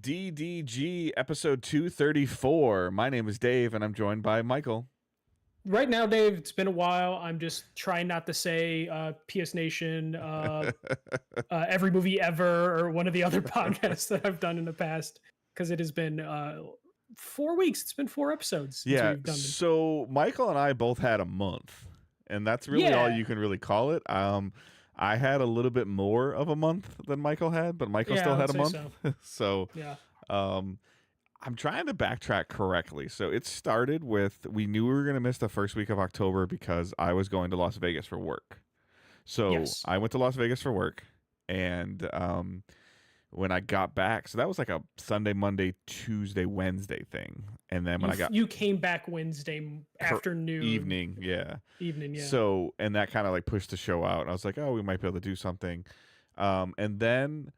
DDG episode 234. My name is Dave, and I'm joined by Michael. Right now, Dave, it's been a while. I'm just trying not to say PS Nation, every movie ever, or one of the other podcasts that I've done in the past, because it has been 4 weeks. It's been 4 episodes since Yeah, we've done them. so Michael and I both had a month, and that's really all Yeah. you can really call it. I had a little bit more of a month than Michael had, but Michael Yeah, still I had would a say month. so. So, Yeah. um, I'm trying to backtrack correctly. So it started with we knew we were going to miss the first week of October because I was going to Las Vegas for work. So Yes. I went to Las Vegas for work, and when I got back, so that was like a Sunday, Monday, Tuesday, Wednesday thing, and then when You came back Wednesday afternoon. evening, yeah. Evening, yeah. So and that kind of like pushed the show out, and I was like, oh, we might be able to do something, and then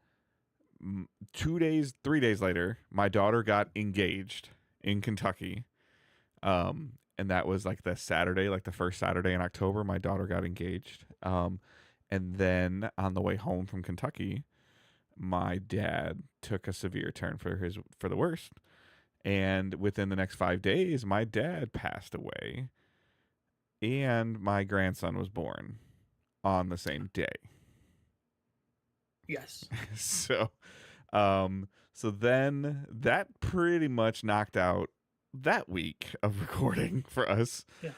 3 days later, my daughter got engaged in Kentucky. And that was like the Saturday, like the first Saturday in October, my daughter got engaged. And then on the way home from Kentucky, my dad took a severe turn for the worst. And within the next 5 days, my dad passed away, and my grandson was born on the same day. Yes. So then that pretty much knocked out that week of recording for us. Yeah.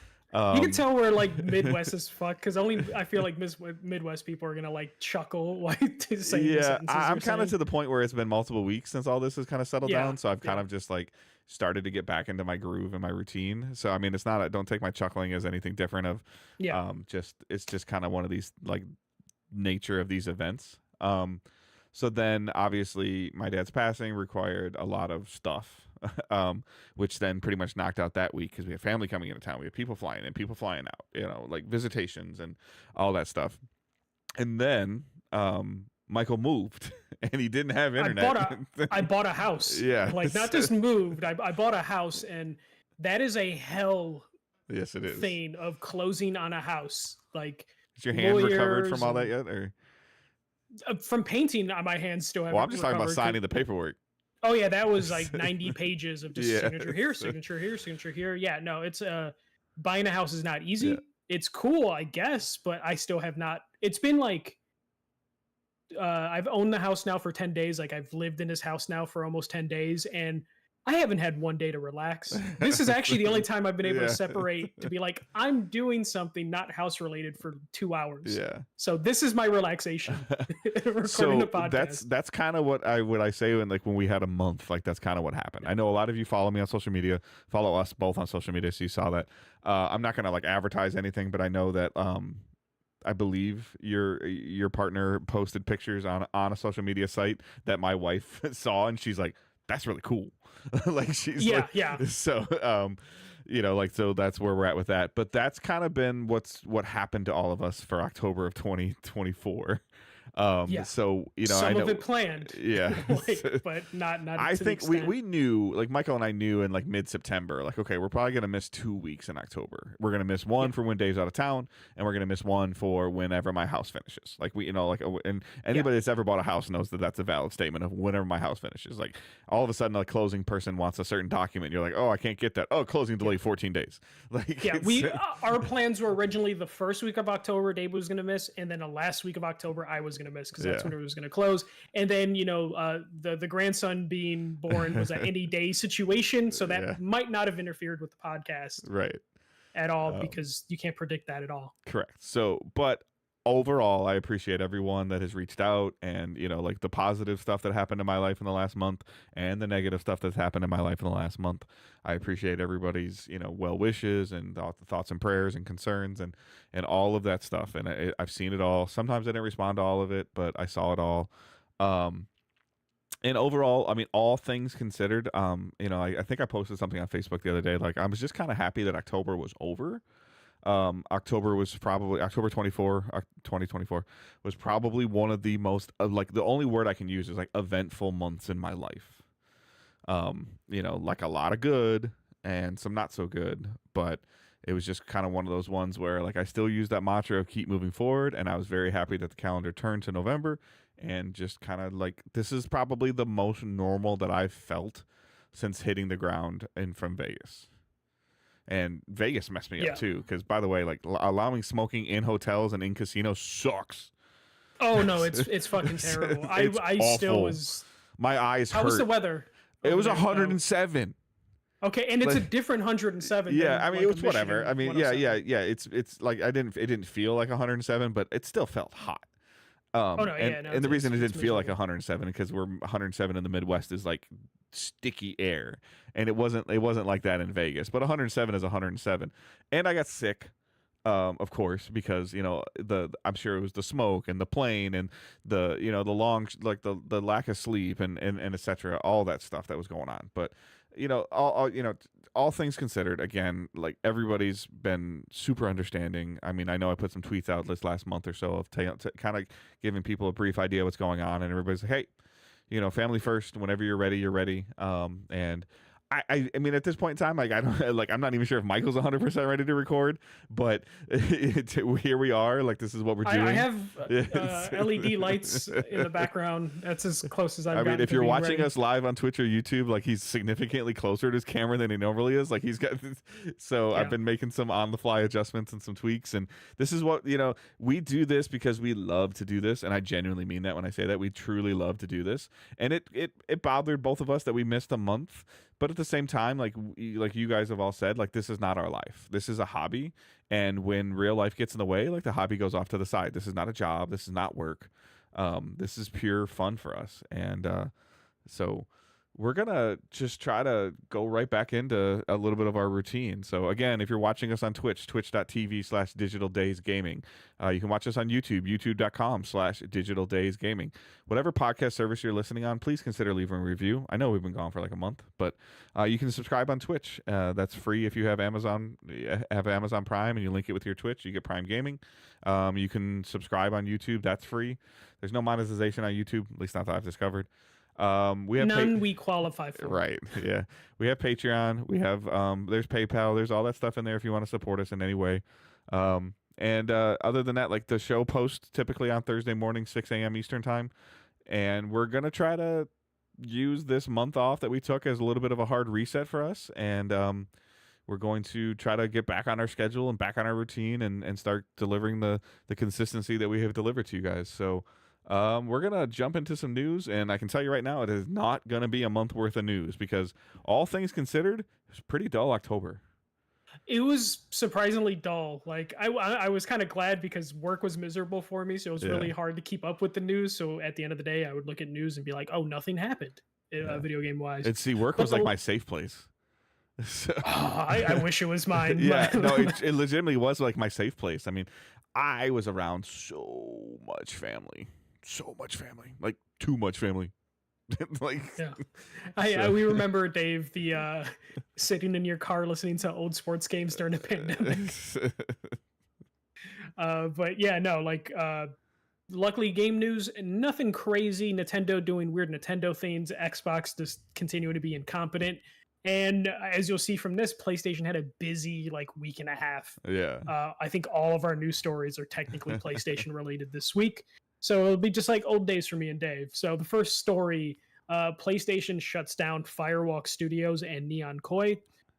You can tell we're like Midwest as fuck, because only I feel like Midwest people are gonna like chuckle like to say the Yeah, sentences I'm you're kind of saying. to the point where it's been multiple weeks since all this has kind of settled Yeah, down. So I've kind yeah. of just like started to get back into my groove and my routine. So I mean, it's not. Don't take my chuckling as anything different. Yeah. It's just kind of one of these like nature of these events. So then obviously my dad's passing required a lot of stuff, which then pretty much knocked out that week because we had family coming into town. We had people flying in, people flying out, like visitations and all that stuff. And then Michael moved and he didn't have internet. I bought a house. Yeah. Like not just moved. I bought a house, and that is a hell Yes, it is. thing of closing on a house. Like, is your hand recovered lawyers from all that yet? Or from painting, my hands still haven't well, I'm just talking about recovered. signing the paperwork. Oh yeah, that was like 90 pages of just Yeah. signature here, signature here, signature here. Yeah, no, it's buying a house is not easy. Yeah. It's cool, I guess, but I still have not. It's been like I've owned the house now for 10 days. Like I've lived in this house now for almost 10 days, and I haven't had one day to relax. This is actually the only time I've been able Yeah. to separate to be like, I'm doing something not house related for 2 hours. Yeah. So this is my relaxation. Recording So the podcast. that's kind of what I say when we had a month, like that's kind of what happened. I know a lot of you follow me on social media, follow us both on social media, so you saw that. I'm not gonna like advertise anything, but I know that I believe your partner posted pictures on a social media site that my wife saw, and she's like, that's really cool. Like she's Yeah, like, yeah. So like so that's where we're at with that. But that's kind of been what happened to all of us for October of 2024. Yeah. So I Some know of it planned. yeah. But not I to the think extent. we knew, like Michael and I knew in like mid-September, like, okay, we're probably gonna miss 2 weeks in October. We're gonna miss one for when Dave's out of town, and we're gonna miss one for whenever my house finishes. Like and anybody that's ever bought a house knows that that's a valid statement of whenever my house finishes. Like all of a sudden, a closing person wants a certain document. You're like, oh, I can't get that. Oh, closing delay 14 days. Like Yeah, our plans were originally the first week of October Dave was going to miss, and then the last week of October I was going to miss because that's when it was going to close. And then the grandson being born was an any day situation, so that might not have interfered with the podcast right at all because you can't predict that at all. Correct. So, but overall, I appreciate everyone that has reached out and, like the positive stuff that happened in my life in the last month and the negative stuff that's happened in my life in the last month. I appreciate everybody's, well wishes and the thoughts and prayers and concerns and all of that stuff. And I've seen it all. Sometimes I didn't respond to all of it, but I saw it all. And overall, I mean, all things considered, I think I posted something on Facebook the other day. Like, I was just kind of happy that October was over. October 24, 2024 was probably one of the most, like, the only word I can use is like eventful months in my life. Like a lot of good and some not so good, but it was just kind of one of those ones where like I still use that mantra of keep moving forward, and I was very happy that the calendar turned to November, and just kind of like this is probably the most normal that I've felt since hitting the ground in from Vegas. And Vegas messed me Yeah. up too, because by the way, like allowing smoking in hotels and in casinos sucks. Oh no, it's fucking terrible. It's I still awful. was. My eyes How hurt. was the weather? It over was there, though? 107. Okay, and it's a Like- different 107. Yeah, than, I mean like, it a was whatever. Michigan I mean, yeah, 107. yeah. It's like it didn't feel like 107, but it still felt hot. Oh no, and, yeah, no. and the reason it it's didn't feel like miserable. 107 because we're 107 in the Midwest is like sticky air, and it wasn't like that in Vegas. But 107 is 107, and I got sick. Of course, because I'm sure it was the smoke and the plane and the the long like the lack of sleep and etc. All that stuff that was going on. But all things considered, again, like everybody's been super understanding. I mean, I know I put some tweets out this last month or so of kind of giving people a brief idea what's going on, and everybody's like, hey, family first. Whenever you're ready, you're ready. And I mean, at this point in time, like I don't like I'm not even sure if Michael's 100% ready to record, but here we are. Like this is what we're doing. I have LED lights in the background. That's as close as I've I mean, gotten if to you're being watching ready. us live on Twitch or YouTube, like he's significantly closer to his camera than he normally is. Like he's got, so Yeah. I've been making some on the fly adjustments and some tweaks. And this is what, we do this because we love to do this. And I genuinely mean that when I say that. We truly love to do this. And it bothered both of us that we missed a month. But at the same time, like you guys have all said, like this is not our life. This is a hobby. And when real life gets in the way, like the hobby goes off to the side. This is not a job. This is not work. This is pure fun for us. And so we're going to just try to go right back into a little bit of our routine. So again, if you're watching us on Twitch, twitch.tv/digitaldaysgaming. You can watch us on YouTube, youtube.com/digitaldaysgaming. Whatever podcast service you're listening on, please consider leaving a review. I know we've been gone for like a month, but you can subscribe on Twitch. That's free if you have Amazon Prime and you link it with your Twitch. You get Prime Gaming. You can subscribe on YouTube. That's free. There's no monetization on YouTube, at least not that I've discovered. We have None we qualify for. Right. Yeah. We have Patreon. We have there's PayPal. There's all that stuff in there if you want to support us in any way. And other than that, like the show posts typically on Thursday morning, 6 a.m. Eastern time. And we're gonna try to use this month off that we took as a little bit of a hard reset for us. And we're going to try to get back on our schedule and back on our routine and start delivering the consistency that we have delivered to you guys. So we're going to jump into some news, and I can tell you right now, it is not going to be a month worth of news because all things considered, it was pretty dull October. It was surprisingly dull. Like I was kind of glad because work was miserable for me, so it was really hard to keep up with the news. So at the end of the day, I would look at news and be like, "Oh, nothing happened, video game wise." And see, work was like my safe place. So, I wish it was mine. Yeah, no, it legitimately was like my safe place. I mean, I was around so much family, like too much family. Like, yeah, we remember Dave sitting in your car listening to old sports games during the pandemic. But yeah, no, like luckily game news, nothing crazy. Nintendo doing weird Nintendo things, Xbox just continuing to be incompetent. And as you'll see from this, PlayStation had a busy like week and a half. Yeah. I think all of our news stories are technically PlayStation related this week. So it'll be just like old days for me and Dave. So the first story, PlayStation shuts down Firewalk Studios and Neon Koi.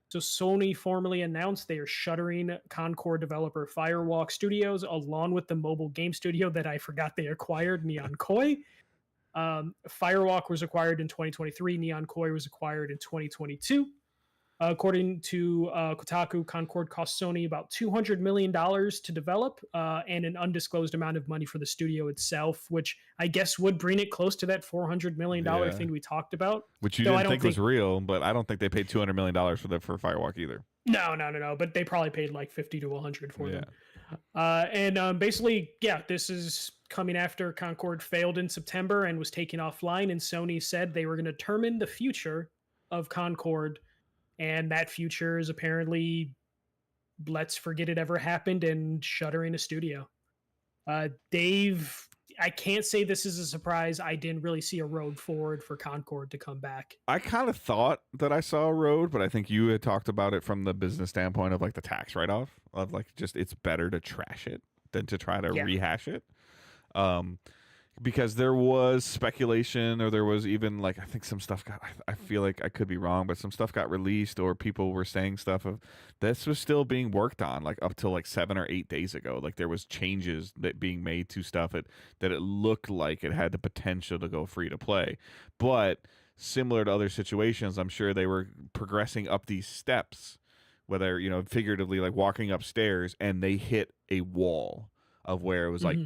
So Sony formally announced they are shuttering Concord developer Firewalk Studios along with the mobile game studio that I forgot they acquired, Neon Koi. Firewalk was acquired in 2023. Neon Koi was acquired in 2022. According to Kotaku, Concord cost Sony about $200 million to develop and an undisclosed amount of money for the studio itself, which I guess would bring it close to that $400 million thing we talked about. Which you didn't think was real, but I don't think they paid $200 million for Firewalk either. No. But they probably paid like 50 to 100 for them. And basically, yeah, this is coming after Concord failed in September and was taken offline. And Sony said they were going to determine the future of Concord. And that future is apparently, let's forget it ever happened and shuttering a studio. Dave, I can't say this is a surprise. I didn't really see a road forward for Concord to come back. I kind of thought that I saw a road, but I think you had talked about it from the business standpoint of like the tax write-off of like just it's better to trash it than to try to rehash it. Because there was speculation, or there was even like I think some stuff got. I feel like I could be wrong, but some stuff got released, or people were saying stuff of this was still being worked on, like up till like 7 or 8 days ago. Like there was changes that being made to stuff that it looked like it had the potential to go free to play, but similar to other situations, I'm sure they were progressing up these steps, whether figuratively like walking upstairs, and they hit a wall of where it was like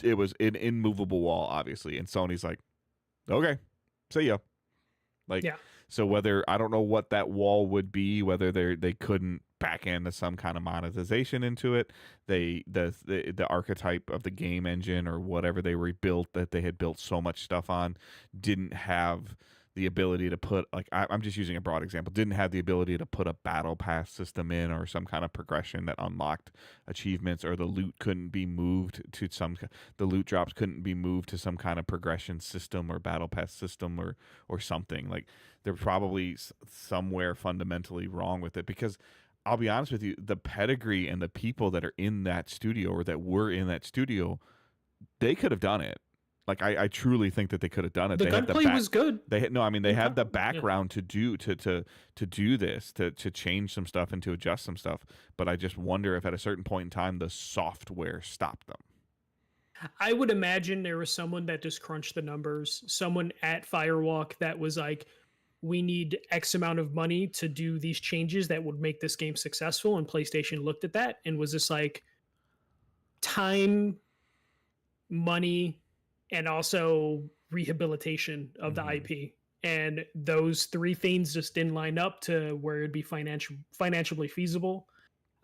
it was an immovable wall, obviously, and Sony's like, okay, see ya. Like, so whether I don't know what that wall would be, whether they couldn't back into some kind of monetization into it, the archetype of the game engine or whatever they rebuilt that they had built so much stuff on didn't have the ability to put, like, I'm just using a broad example, didn't have the ability to put a battle pass system in or some kind of progression that unlocked achievements, or the loot couldn't be moved to the loot drops couldn't be moved to some kind of progression system or battle pass system or something. Like, they're probably somewhere fundamentally wrong with it, because I'll be honest with you, the pedigree and the people that are in that studio or that were in that studio, they could have done it. Like I truly think that they could have done it. The gunplay was good. They had the background to do this, to change some stuff and to adjust some stuff. But I just wonder if at a certain point in time the software stopped them. I would imagine there was someone that just crunched the numbers, someone at Firewalk that was like, we need X amount of money to do these changes that would make this game successful. And PlayStation looked at that and was just like, time, money, and also rehabilitation of the IP. And those three things just didn't line up to where it'd be financially feasible.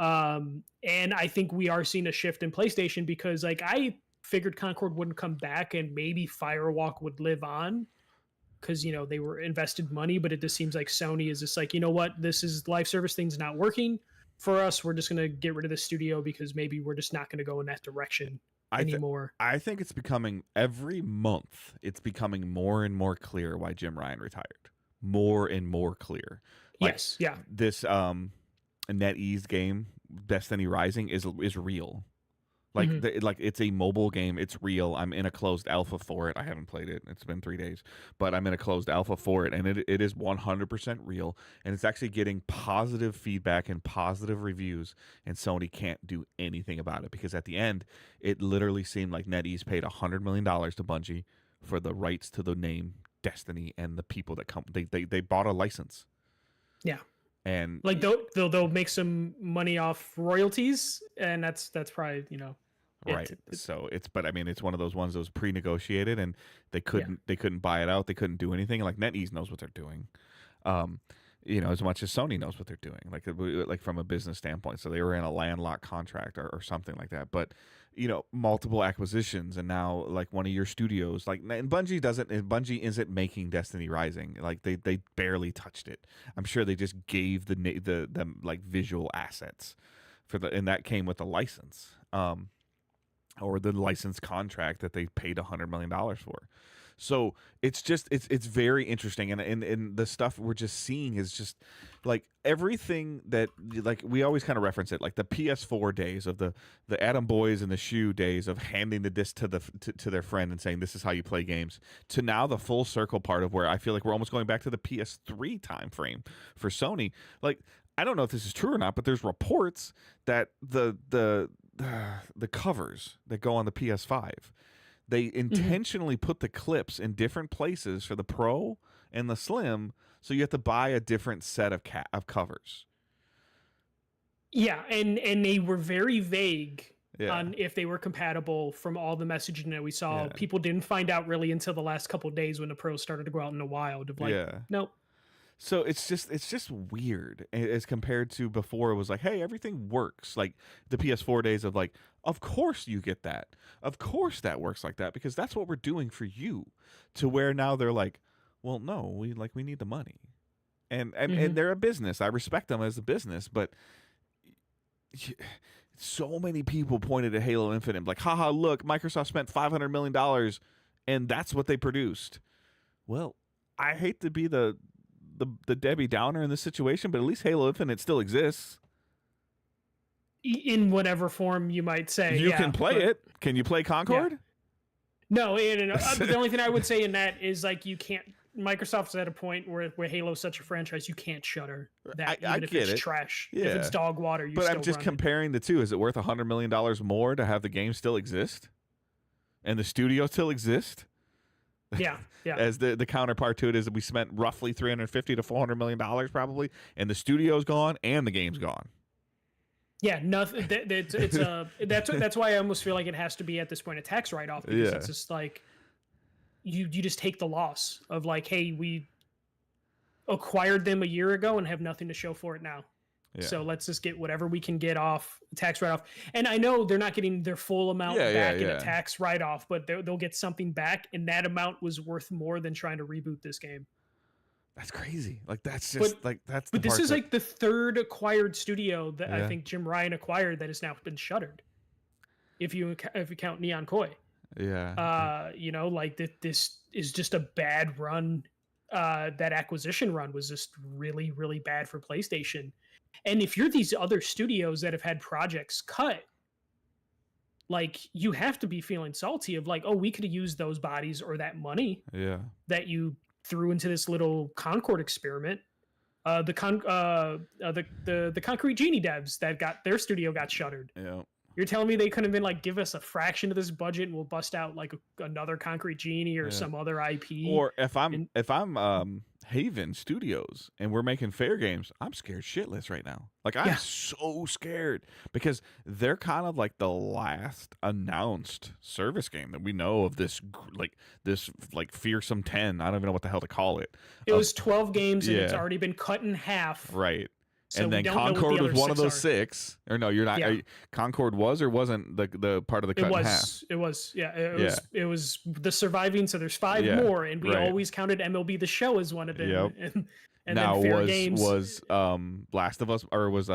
And I think we are seeing a shift in PlayStation, because like I figured Concord wouldn't come back and maybe Firewalk would live on, because they were invested money, but it just seems like Sony is just like, you know what, this is live service thing's not working for us. We're just going to get rid of the studio because maybe we're just not going to go in that direction anymore. I think it's becoming, every month, it's becoming more and more clear why Jim Ryan retired. More and more clear. Like, yes. Yeah. This NetEase game, Destiny Rising, is real. Like, like it's a mobile game. It's real. I'm in a closed alpha for it. I haven't played it. It's been 3 days, but I'm in a closed alpha for it, and it is 100% real. And it's actually getting positive feedback and positive reviews. And Sony can't do anything about it, because at the end, it literally seemed like NetEase paid $100 million to Bungie for the rights to the name Destiny and the people that come. They bought a license. Yeah. And like they'll make some money off royalties, and that's probably right. So but I mean, it's one of those ones that was pre-negotiated, and they couldn't buy it out. They couldn't do anything. Like, NetEase knows what they're doing, as much as Sony knows what they're doing, like from a business standpoint. So they were in a landlocked contract or something like that. But multiple acquisitions, and now like one of your studios, like, and Bungie isn't making Destiny Rising. Like they barely touched it. I'm sure they just gave the like visual assets and that came with the license, or the license contract that they paid $100 million for. So it's just it's very interesting, and the stuff we're just seeing is just like everything that, like, we always kind of reference it, like the PS4 days of the Adam Boys and the Shoe days of handing the disc to their friend and saying, this is how you play games, to now the full circle part of where I feel like we're almost going back to the PS3 time frame for Sony. Like, I don't know if this is true or not, but there's reports that the covers that go on the PS5, they intentionally put the clips in different places for the Pro and the Slim, so you have to buy a different set of covers. Yeah, and they were very vague on if they were compatible from all the messaging that we saw. Yeah. People didn't find out really until the last couple of days when the Pro started to go out in the wild of like, nope. So it's just weird as compared to before. It was like, hey, everything works. Like the PS4 days of like, of course you get that. Of course that works like that, because that's what we're doing for you. To where now they're like, well, no, we need the money. And they're a business. I respect them as a business, but so many people pointed at Halo Infinite like, haha, look, Microsoft spent $500 million and that's what they produced. Well, I hate to be the Debbie Downer in this situation, but at least Halo Infinite still exists. In whatever form you might say. You can play it. Can you play Concord? Yeah. No, the only thing I would say in that is like you can't. Microsoft's at a point where Halo's such a franchise, you can't shutter that even if it's trash. Yeah. If it's dog water, you. But I'm just comparing the two. Is it worth $100 million more to have the game still exist, and the studio still exist? Yeah, yeah. As the counterpart to it is that we spent roughly $350 to $400 million probably, and the studio's gone and the game's gone. Yeah, nothing. That's why I almost feel like it has to be at this point a tax write-off, because it's just like you just take the loss of like, hey, we acquired them a year ago and have nothing to show for it now. Yeah. So let's just get whatever we can get off tax write-off. And I know they're not getting their full amount back in a tax write-off, but they'll get something back, and that amount was worth more than trying to reboot this game. That's crazy. Like that's just that's. But this is like the third acquired studio that I think Jim Ryan acquired that has now been shuttered. If you count Neon Koi. Yeah. Like this is just a bad run. That acquisition run was just really, really bad for PlayStation. And if you're these other studios that have had projects cut, like you have to be feeling salty of like, oh, we could have used those bodies or that money. Yeah. That you threw into this little Concord experiment. The Concrete Genie devs that got their studio got shuttered. Yeah. You're telling me they couldn't have been like, give us a fraction of this budget and we'll bust out like another Concrete Genie or some other IP. Or if I'm Haven Studios and we're making Fair Games, I'm scared shitless right now. Like I'm so scared because they're kind of like the last announced service game that we know of this fearsome 10. I don't even know what the hell to call it. It was 12 games and it's already been cut in half. Right. So and then Concord was one of those 6. Or no, you're not. Concord was or wasn't the part of the cut in half? It was. Yeah. It was the surviving. So there's 5 more, and we always counted MLB The Show as one of them. Yep. And now then Fair Games was Last of Us or was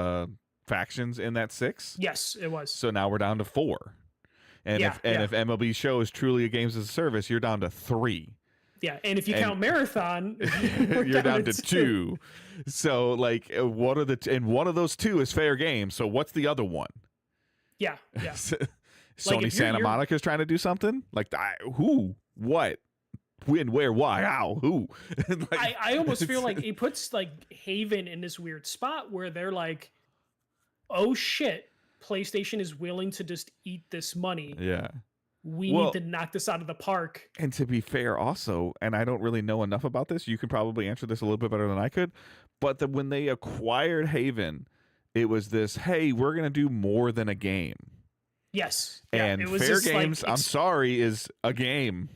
Factions in that 6? Yes, it was. So now we're down to 4. And if MLB Show is truly a games as a service, you're down to 3. Yeah, and if you count Marathon, you're down to 2. So, like, what are and one of those 2 is Fair Game. So, what's the other one? Yeah. Sony Santa Monica's trying to do something? Like, who? What? When? Where? Why? How? Who? Like, I almost feel like it puts, like, Haven in this weird spot where they're like, oh, shit, PlayStation is willing to just eat this money. Yeah. We need to knock this out of the park. And to be fair also, and I don't really know enough about this, you can probably answer this a little bit better than I could, but when they acquired Haven, it was this, hey, we're going to do more than a game. Yes. And it was Fair Games, I'm sorry, is a game.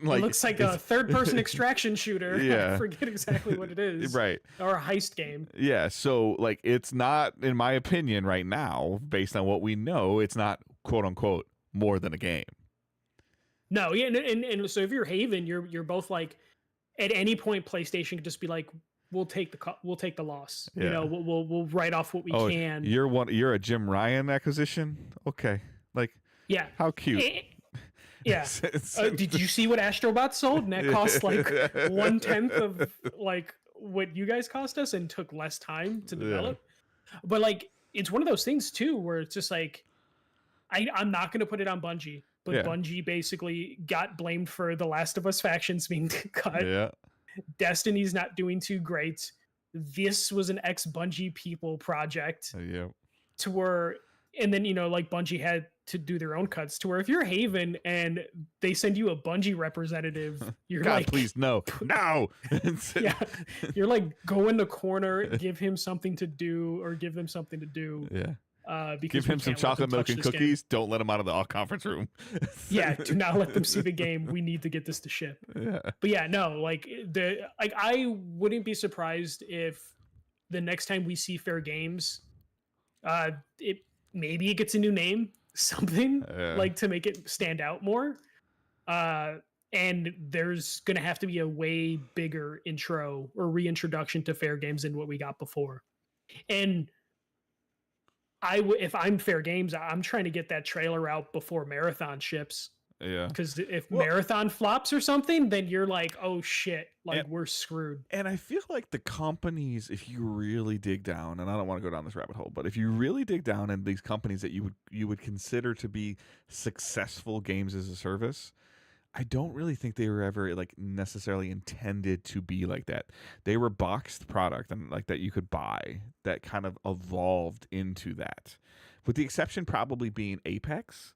Like, it looks like a third-person extraction shooter. Yeah. I forget exactly what it is. Right. Or a heist game. Yeah, so, like, it's not, in my opinion right now, based on what we know, it's not, quote-unquote, more than a game. No, yeah, and so if you're Haven, you're both like, at any point, PlayStation could just be like, we'll take the loss. Yeah. You know, we'll write off what we can. You're a Jim Ryan acquisition, okay? Like, yeah, how cute. Yeah. Did you see what Astrobot sold? And that cost like 1/10 of like what you guys cost us, and took less time to develop. Yeah. But like, it's one of those things too, where it's just like, I'm not going to put it on Bungie. But Bungie basically got blamed for The Last of Us Factions being cut. Yeah. Destiny's not doing too great. This was an ex-Bungie people project. Yeah. To where, and then, like Bungie had to do their own cuts, to where if you're Haven and they send you a Bungie representative, you're God, like, please, no. Yeah. You're like, go in the corner, give him something to do, or give them something to do. Yeah. Because give him some chocolate milk and cookies. Game. Don't let him out of the conference room. Yeah, do not let them see the game. We need to get this to ship. Yeah. But yeah, no, I wouldn't be surprised if the next time we see Fair Games, maybe it gets a new name, something like to make it stand out more. And there's gonna have to be a way bigger intro or reintroduction to Fair Games than what we got before. And if I'm Fair Games, I'm trying to get that trailer out before Marathon ships. Yeah. Because if Well, Marathon flops or something, then you're like, oh shit, like and, we're screwed. and I feel like the companies, if you really dig down, and I don't want to go down this rabbit hole, but if you really dig down in these companies that you would consider to be successful games as a service, I don't really think they were ever like necessarily intended to be like that. They were boxed product and like that you could buy that kind of evolved into that. With the exception probably being Apex,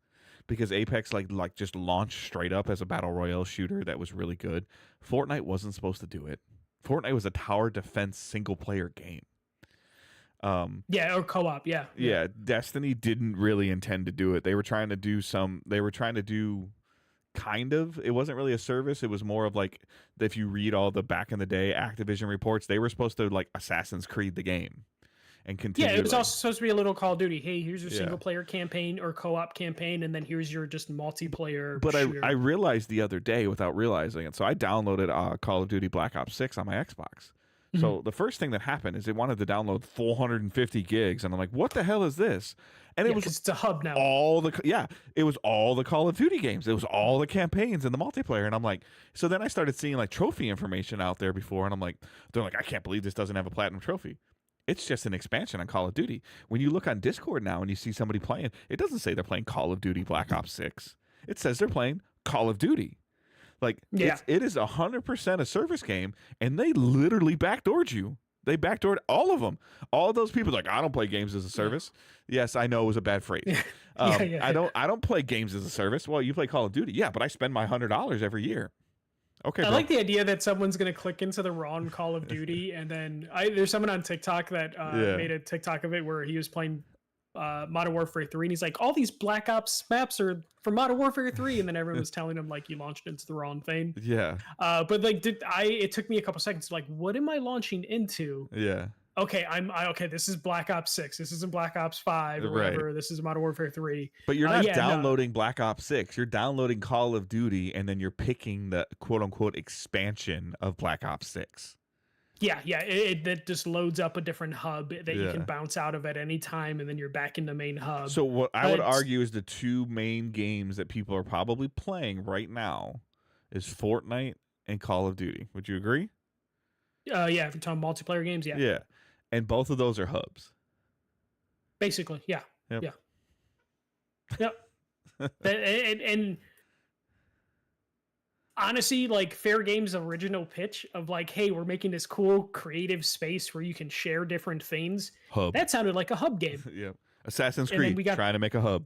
because Apex like just launched straight up as a battle royale shooter that was really good. Fortnite wasn't supposed to do it. Fortnite was a tower defense single player game. Yeah, or co-op. Yeah, Destiny didn't really intend to do it. They were trying to do kind of, it wasn't really a service. It was more of like, if you read all the back in the day Activision reports, they were supposed to like Assassin's Creed the game and continue. Yeah, it was also supposed to be a little Call of Duty. Hey, here's your single player campaign or co-op campaign, and then here's your just multiplayer. But I realized the other day without realizing it. So I downloaded Call of Duty Black Ops 6 on my Xbox. So the first thing that happened is it wanted to download 450 gigs, and I'm like, "What the hell is this?" And it was it's a hub now. It was all the Call of Duty games. It was all the campaigns and the multiplayer, and I'm like, so then I started seeing like trophy information out there before, and I'm like, they're like, I can't believe this doesn't have a platinum trophy. It's just an expansion on Call of Duty. When you look on Discord now and you see somebody playing, it doesn't say they're playing Call of Duty Black Ops 6. It says they're playing Call of Duty. Like, it is 100% a service game, and they literally backdoored you. They backdoored all of them. All those people like, I don't play games as a service. Yes, I know it was a bad phrase. I don't play games as a service. Well, you play Call of Duty. Yeah, but I spend my $100 every year. Okay, I like the idea that someone's going to click into the wrong Call of Duty, and then there's someone on TikTok that made a TikTok of it where he was playing Modern Warfare 3, and he's like, all these Black Ops maps are from Modern Warfare 3, and then everyone was telling him like you launched into the wrong thing. Yeah. But like, it took me a couple seconds to like, what am I launching into? Yeah. Okay, okay. This is Black Ops 6. This isn't Black Ops 5 or whatever. Right. This is Modern Warfare 3. But you're not downloading Black Ops 6. You're downloading Call of Duty, and then you're picking the quote unquote expansion of Black Ops 6. Yeah. That just loads up a different hub that you can bounce out of at any time, and then you're back in the main hub. So what I would argue is the two main games that people are probably playing right now is Fortnite and Call of Duty. Would you agree? Yeah, if you're talking multiplayer games, yeah. Yeah. And both of those are hubs. Basically, yeah. Yep. Yep. and honestly, like Fair Games' original pitch of like, hey, we're making this cool creative space where you can share different things. Hub. That sounded like a hub game. Yeah. Assassin's Creed trying to make a hub.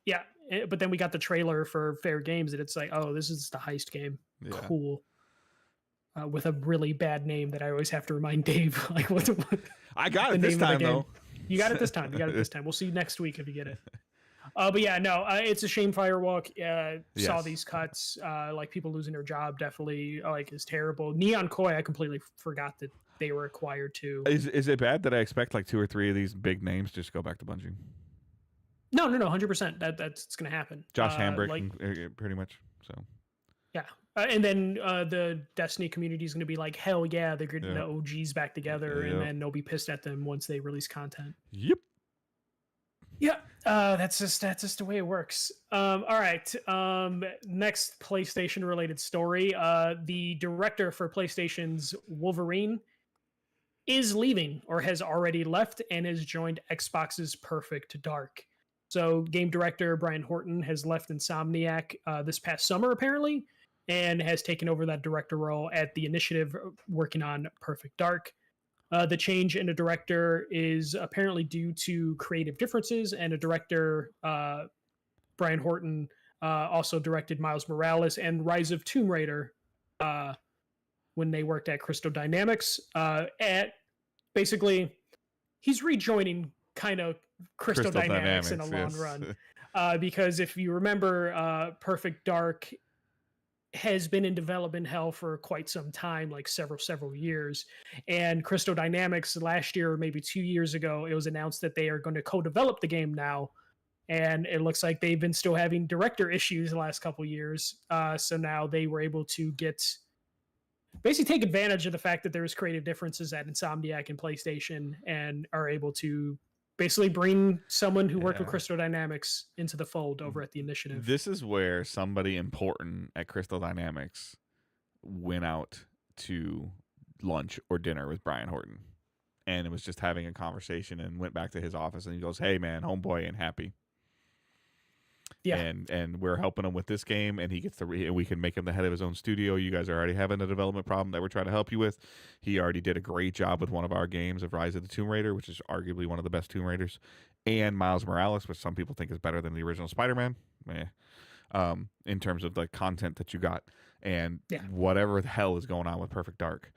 Yeah. But then we got the trailer for Fair Games, and it's like, oh, this is the heist game. Yeah. Cool. With a really bad name that I always have to remind Dave. Like, what I got it this time, though. You got it this time. We'll see you next week if you get it. But yeah, no, it's a shame Firewalk saw these cuts. Like people losing their job definitely like is terrible. Neon Koi, I completely forgot that they were acquired too. Is it bad that I expect like 2 or 3 of these big names just go back to Bungie? No, 100%. That's going to happen. Josh Hambrick, pretty much. So. Yeah. And then the Destiny community is going to be like, hell yeah, they're getting the OGs back together, and then they'll be pissed at them once they release content. Yep. Yeah, that's just the way it works. All right. Next PlayStation related story. The director for PlayStation's Wolverine is leaving or has already left and has joined Xbox's Perfect Dark. So game director Brian Horton has left Insomniac this past summer, apparently, and has taken over that director role at the initiative working on Perfect Dark. The change in a director is apparently due to creative differences, and a director, Brian Horton, also directed Miles Morales and Rise of Tomb Raider when they worked at Crystal Dynamics. Basically, he's rejoining kind of Crystal Dynamics in the long run. Because if you remember, Perfect Dark has been in development hell for quite some time, like several years. And Crystal Dynamics last year, or maybe 2 years ago, it was announced that they are going to co-develop the game now. And it looks like they've been still having director issues the last couple years. So now they were able to basically take advantage of the fact that there's creative differences at Insomniac and PlayStation, and are able to basically bring someone who worked with Yeah. Crystal Dynamics into the fold over at the initiative. This is where somebody important at Crystal Dynamics went out to lunch or dinner with Brian Horton, and it was just having a conversation, and went back to his office, and he goes, "Hey man, homeboy ain't happy." Yeah. And we're helping him with this game, and he gets the and we can make him the head of his own studio. You guys are already having a development problem that we're trying to help you with. He already did a great job with one of our games of Rise of the Tomb Raider, which is arguably one of the best Tomb Raiders, and Miles Morales, which some people think is better than the original Spider-Man. In terms of the content that you got, and whatever the hell is going on with Perfect Dark,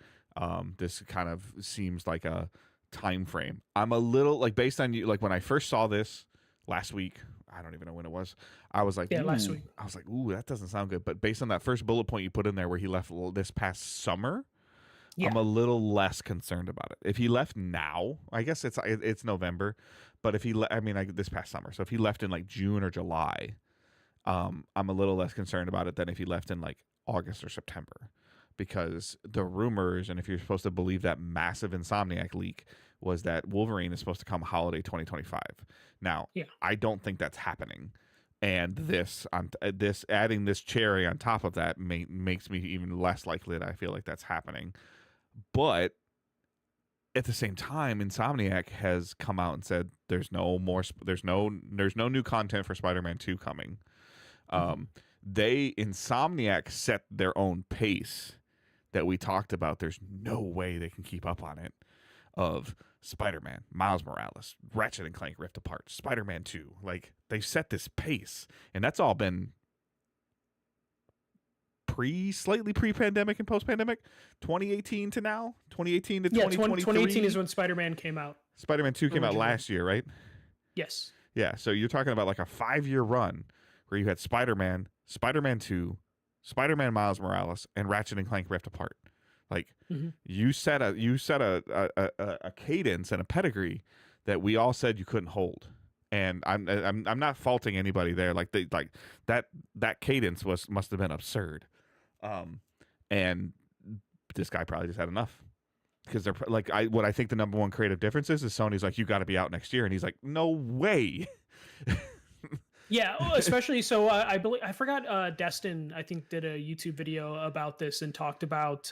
this kind of seems like a time frame. I'm a little like, based on you, like when I first saw this last week, I don't even know when it was, I was like, last week. I was like, ooh, that doesn't sound good. But based on that first bullet point you put in there where he left this past summer, I'm a little less concerned about it. If he left now, I guess it's November, but if he this past summer, so if he left in like June or July, I'm a little less concerned about it than if he left in like August or September, because the rumors, and if you're supposed to believe that massive Insomniac leak, was that Wolverine is supposed to come holiday 2025. Now, I don't think that's happening, and this adding this cherry on top of that makes me even less likely that I feel like that's happening. But at the same time, Insomniac has come out and said there's no new content for Spider-Man 2 coming. Insomniac set their own pace that we talked about. There's no way they can keep up on it, of Spider-Man, Miles Morales, Ratchet and Clank Rift Apart, Spider-Man 2. Like, they set this pace, and that's all been slightly pre-pandemic and post-pandemic. 2018 to now, 2018 to 2023. 2018 is when Spider-Man came out. Spider-Man 2 came out last year, right? Yes. Yeah, so you're talking about like a 5-year run where you had Spider-Man, Spider-Man 2, Spider-Man Miles Morales, and Ratchet and Clank Rift Apart. Like, you set a cadence and a pedigree that we all said you couldn't hold. And I'm not faulting anybody there. Like, that cadence must have been absurd. And this guy probably just had enough, because they're like, what I think the number one creative difference is Sony's like, you got to be out next year, and he's like, no way. Yeah, especially so. I believe, I forgot. Destin, I think, did a YouTube video about this and talked about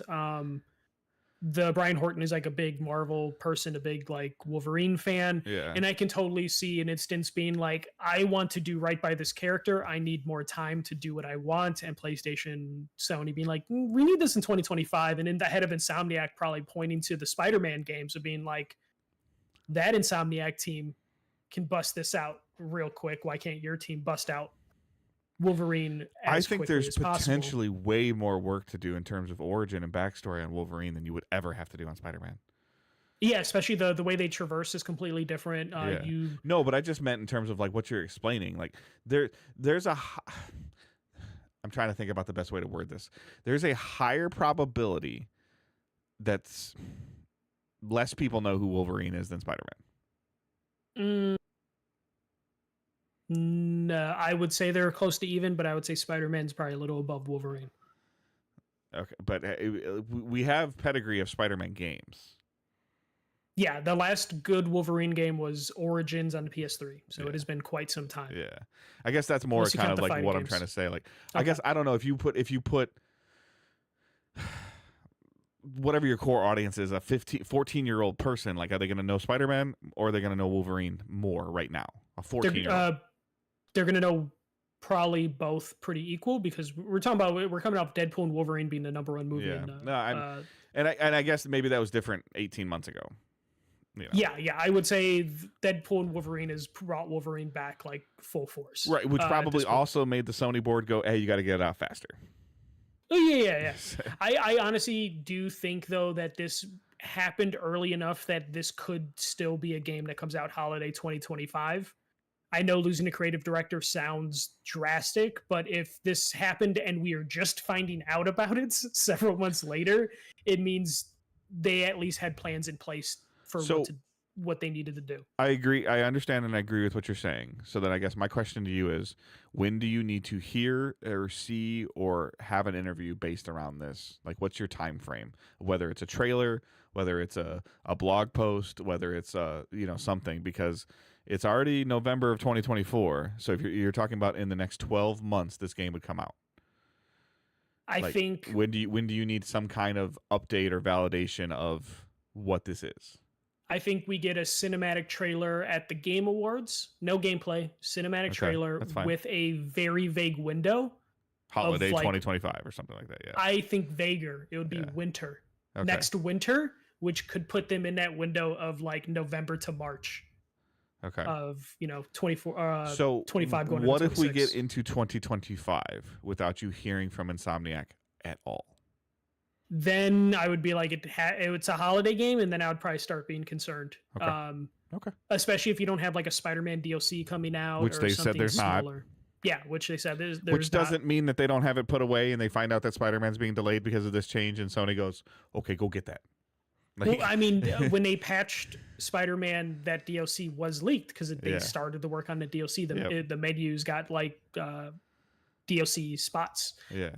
the Brian Horton is like a big Marvel person, a big like Wolverine fan, and I can totally see an instance being like, I want to do right by this character. I need more time to do what I want, and PlayStation, Sony being like, we need this in 2025, and in the head of Insomniac probably pointing to the Spider-Man games of being like, that Insomniac team can bust this out real quick. Why can't your team bust out Wolverine as quickly as possible? I think there's potentially way more work to do in terms of origin and backstory on Wolverine than you would ever have to do on Spider-Man. Yeah, especially the way they traverse is completely different. No, but I just meant in terms of like what you're explaining. Like there's a I'm trying to think about the best way to word this. There's a higher probability that's less people know who Wolverine is than Spider-Man. No, I would say they're close to even, but I would say Spider-Man's probably a little above Wolverine. Okay, but we have pedigree of Spider-Man games. Yeah, the last good Wolverine game was Origins on the PS3, so it has been quite some time. Yeah, I guess that's more kind of like what I'm trying to say. Like, I guess I don't know if you put whatever your core audience is, a 14-year-old person, like, are they going to know Spider-Man or are they going to know Wolverine more right now? A 14-year-old. They're going to know probably both pretty equal, because we're talking about, we're coming off Deadpool and Wolverine being the number one movie. Yeah. And I guess maybe that was different 18 months ago. You know. Yeah. I would say Deadpool and Wolverine has brought Wolverine back like full force. Right, which probably also made the Sony board go, hey, you got to get it out faster. Oh, yeah. I honestly do think, though, that this happened early enough that this could still be a game that comes out holiday 2025. I know losing a creative director sounds drastic, but if this happened and we are just finding out about it several months later, it means they at least had plans in place for what they needed to do. I agree. I understand and I agree with what you're saying. So then I guess my question to you is, when do you need to hear or see or have an interview based around this? Like, what's your time frame? Whether it's a trailer whether it's a blog post, whether it's something, because it's already November of 2024. So if you're talking about in the next 12 months, this game would come out. I think when do you need some kind of update or validation of what this is? I think we get a cinematic trailer at the Game Awards. No gameplay, cinematic trailer with a very vague window. Holiday 2025 or something like that. Yeah. I think vaguer. It would be winter. Okay. Next winter, which could put them in that window of like November to March. Okay. Of 24 so 25 going what into if we get into 2025 without you hearing from Insomniac at all? Then I would be like, it's a holiday game, and then I would probably start being concerned. Okay. Especially if you don't have like a Spider-Man DLC coming out, which or they something said there's smaller. not. Yeah, which they said there's which doesn't mean that they don't have it put away, and they find out that Spider-Man's being delayed because of this change, and Sony goes, "Okay, go get that." Well, I mean, when they patched Spider-Man, that DLC was leaked because they started to work on the DLC. The menus got like DLC spots. Yeah.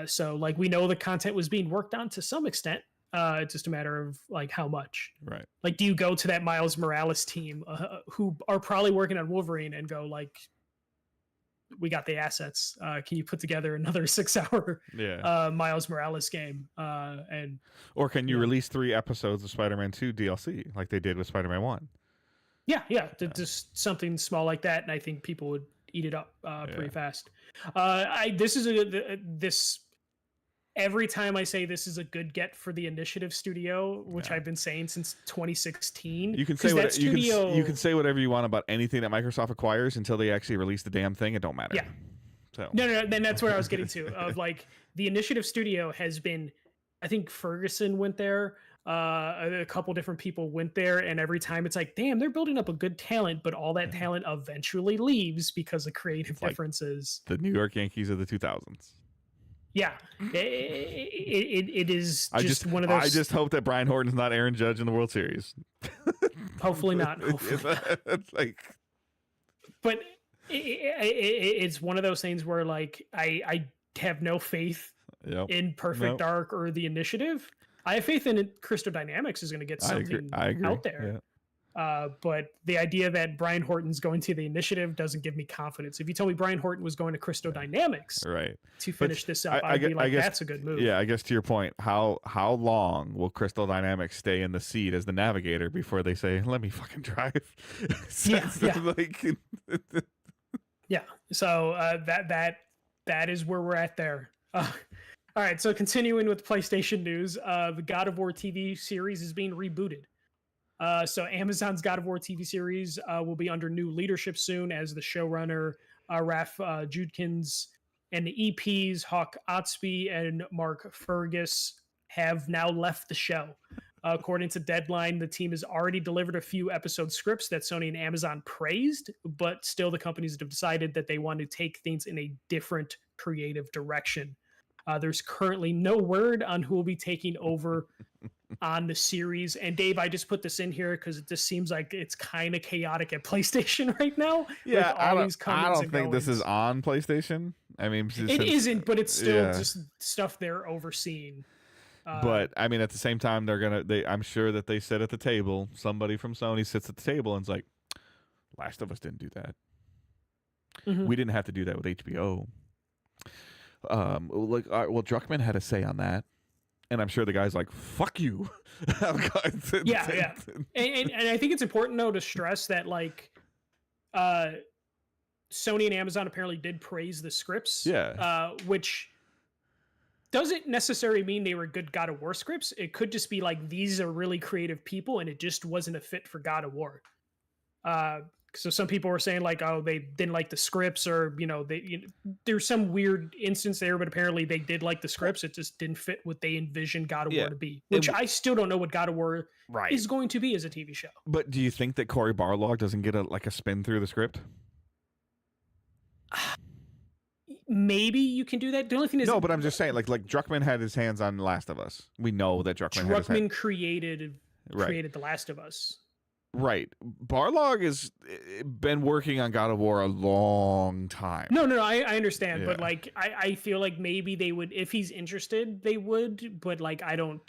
So like we know the content was being worked on to some extent. It's just a matter of like how much. Right. Like, do you go to that Miles Morales team who are probably working on Wolverine and go like, we got the assets. Can you put together another 6-hour Miles Morales game? Or can you release 3 episodes of Spider-Man 2 DLC like they did with Spider-Man 1? Yeah. Just something small like that, and I think people would eat it up pretty fast. This every time I say this is a good get for the Initiative Studio, which I've been saying since 2016. You can say you can say whatever you want about anything that Microsoft acquires until they actually release the damn thing. It don't matter. Yeah. So no. Then that's where I was getting to. Of like the Initiative Studio has been, I think Ferguson went there. A couple different people went there, and every time it's like, damn, they're building up a good talent, but all that talent eventually leaves because of creative differences. Like the New York Yankees of the 2000s. Yeah, it is just one of those. I just hope that Brian Horton's not Aaron Judge in the World Series. Hopefully not. It's like, but it's one of those things where like I have no faith in Perfect Dark or the Initiative. I have faith in Crystal Dynamics is going to get something out there. Yeah. But the idea that Brian Horton's going to the Initiative doesn't give me confidence. If you told me Brian Horton was going to Crystal Dynamics to finish this up, I'd be like, that's a good move. Yeah, I guess to your point, how long will Crystal Dynamics stay in the seat as the navigator before they say, let me fucking drive? Yeah. So that is where we're at there. All right, so continuing with PlayStation news, the God of War TV series is being rebooted. So Amazon's God of War TV series will be under new leadership soon, as the showrunner Raf Judkins and the EPs Hawk Otsby and Mark Fergus have now left the show. According to Deadline, the team has already delivered a few episode scripts that Sony and Amazon praised, but still the companies have decided that they want to take things in a different creative direction. There's currently no word on who will be taking over on the series. And Dave, I just put this in here because it just seems like it's kind of chaotic at PlayStation right now. Yeah, I don't think this is on PlayStation. I mean, it isn't, but it's still just stuff they're overseeing. But I mean, at the same time, I'm sure that they sit at the table. Somebody from Sony sits at the table and is like, Last of Us didn't do that. Mm-hmm. We didn't have to do that with HBO. Druckmann had a say on that, and I'm sure the guy's like, "Fuck you." Yeah. And I think it's important though to stress that like, Sony and Amazon apparently did praise the scripts. Yeah. Which doesn't necessarily mean they were good God of War scripts. It could just be like these are really creative people, and it just wasn't a fit for God of War. So some people were saying like, oh, they didn't like the scripts, or there's some weird instance there, but apparently they did like the scripts. It just didn't fit what they envisioned God of War to be, which I still don't know what God of War is going to be as a TV show. But do you think that Cory Barlog doesn't get a spin through the script? Maybe you can do that. The only thing is but I'm just saying, like Druckmann had his hands on Last of Us. We know that Druckmann created The Last of Us. Right. Barlog has been working on God of War a long time. No, I understand. But like, I feel like maybe they would, if he's interested, they would, but like, I don't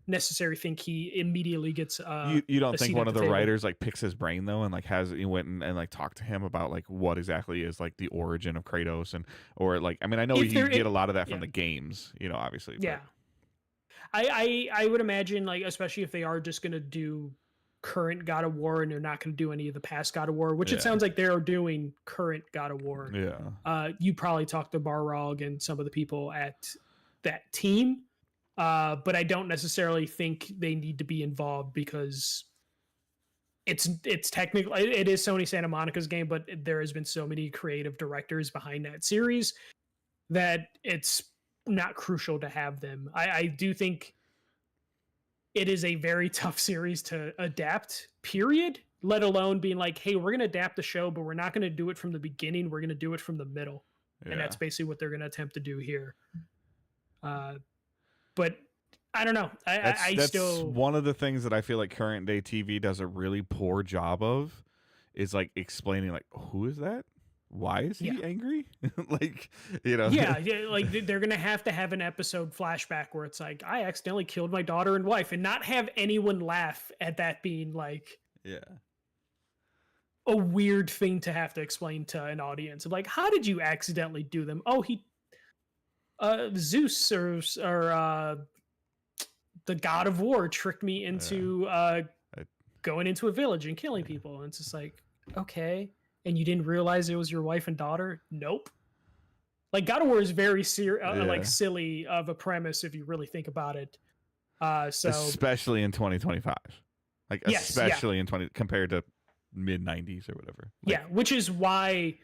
necessarily think he immediately gets you don't a think seat one at of the the table. writers like picks his brain though, and like he went and like talked to him about like what exactly is like the origin of Kratos, and or like, I mean, I know If you there, get a lot of that from yeah, the games, obviously, but yeah. I would imagine, like, especially if they are just gonna do current God of War and they're not gonna do any of the past God of War, which it yeah, sounds like they're doing current God of War. yeah, You probably talk to Barrog and some of the people at that team, but I don't necessarily think they need to be involved because it's technically it is Sony Santa Monica's game, but there has been so many creative directors behind that series that it's not crucial to have them. I do think it is a very tough series to adapt, period. Let alone being like, hey, we're gonna adapt the show, but we're not gonna do it from the beginning. We're gonna do it from the middle. And yeah. that's basically what they're gonna attempt to do here. But I don't know. That's Still one of the things that I feel like current day TV does a really poor job of, is like explaining like, who is that? Why is he angry? Like, yeah, like they're gonna have to have an episode flashback where it's like, I accidentally killed my daughter and wife, and not have anyone laugh at that being like a weird thing to have to explain to an audience of like, how did you accidentally do them? Oh, he Zeus or the god of war tricked me into going into a village and killing people. And it's just like, okay. And you didn't realize it was your wife and daughter? Nope. Like, God of War is very like silly of a premise if you really think about it. So especially in 2025, like especially in 20 compared to mid 90s or whatever. Like, which is why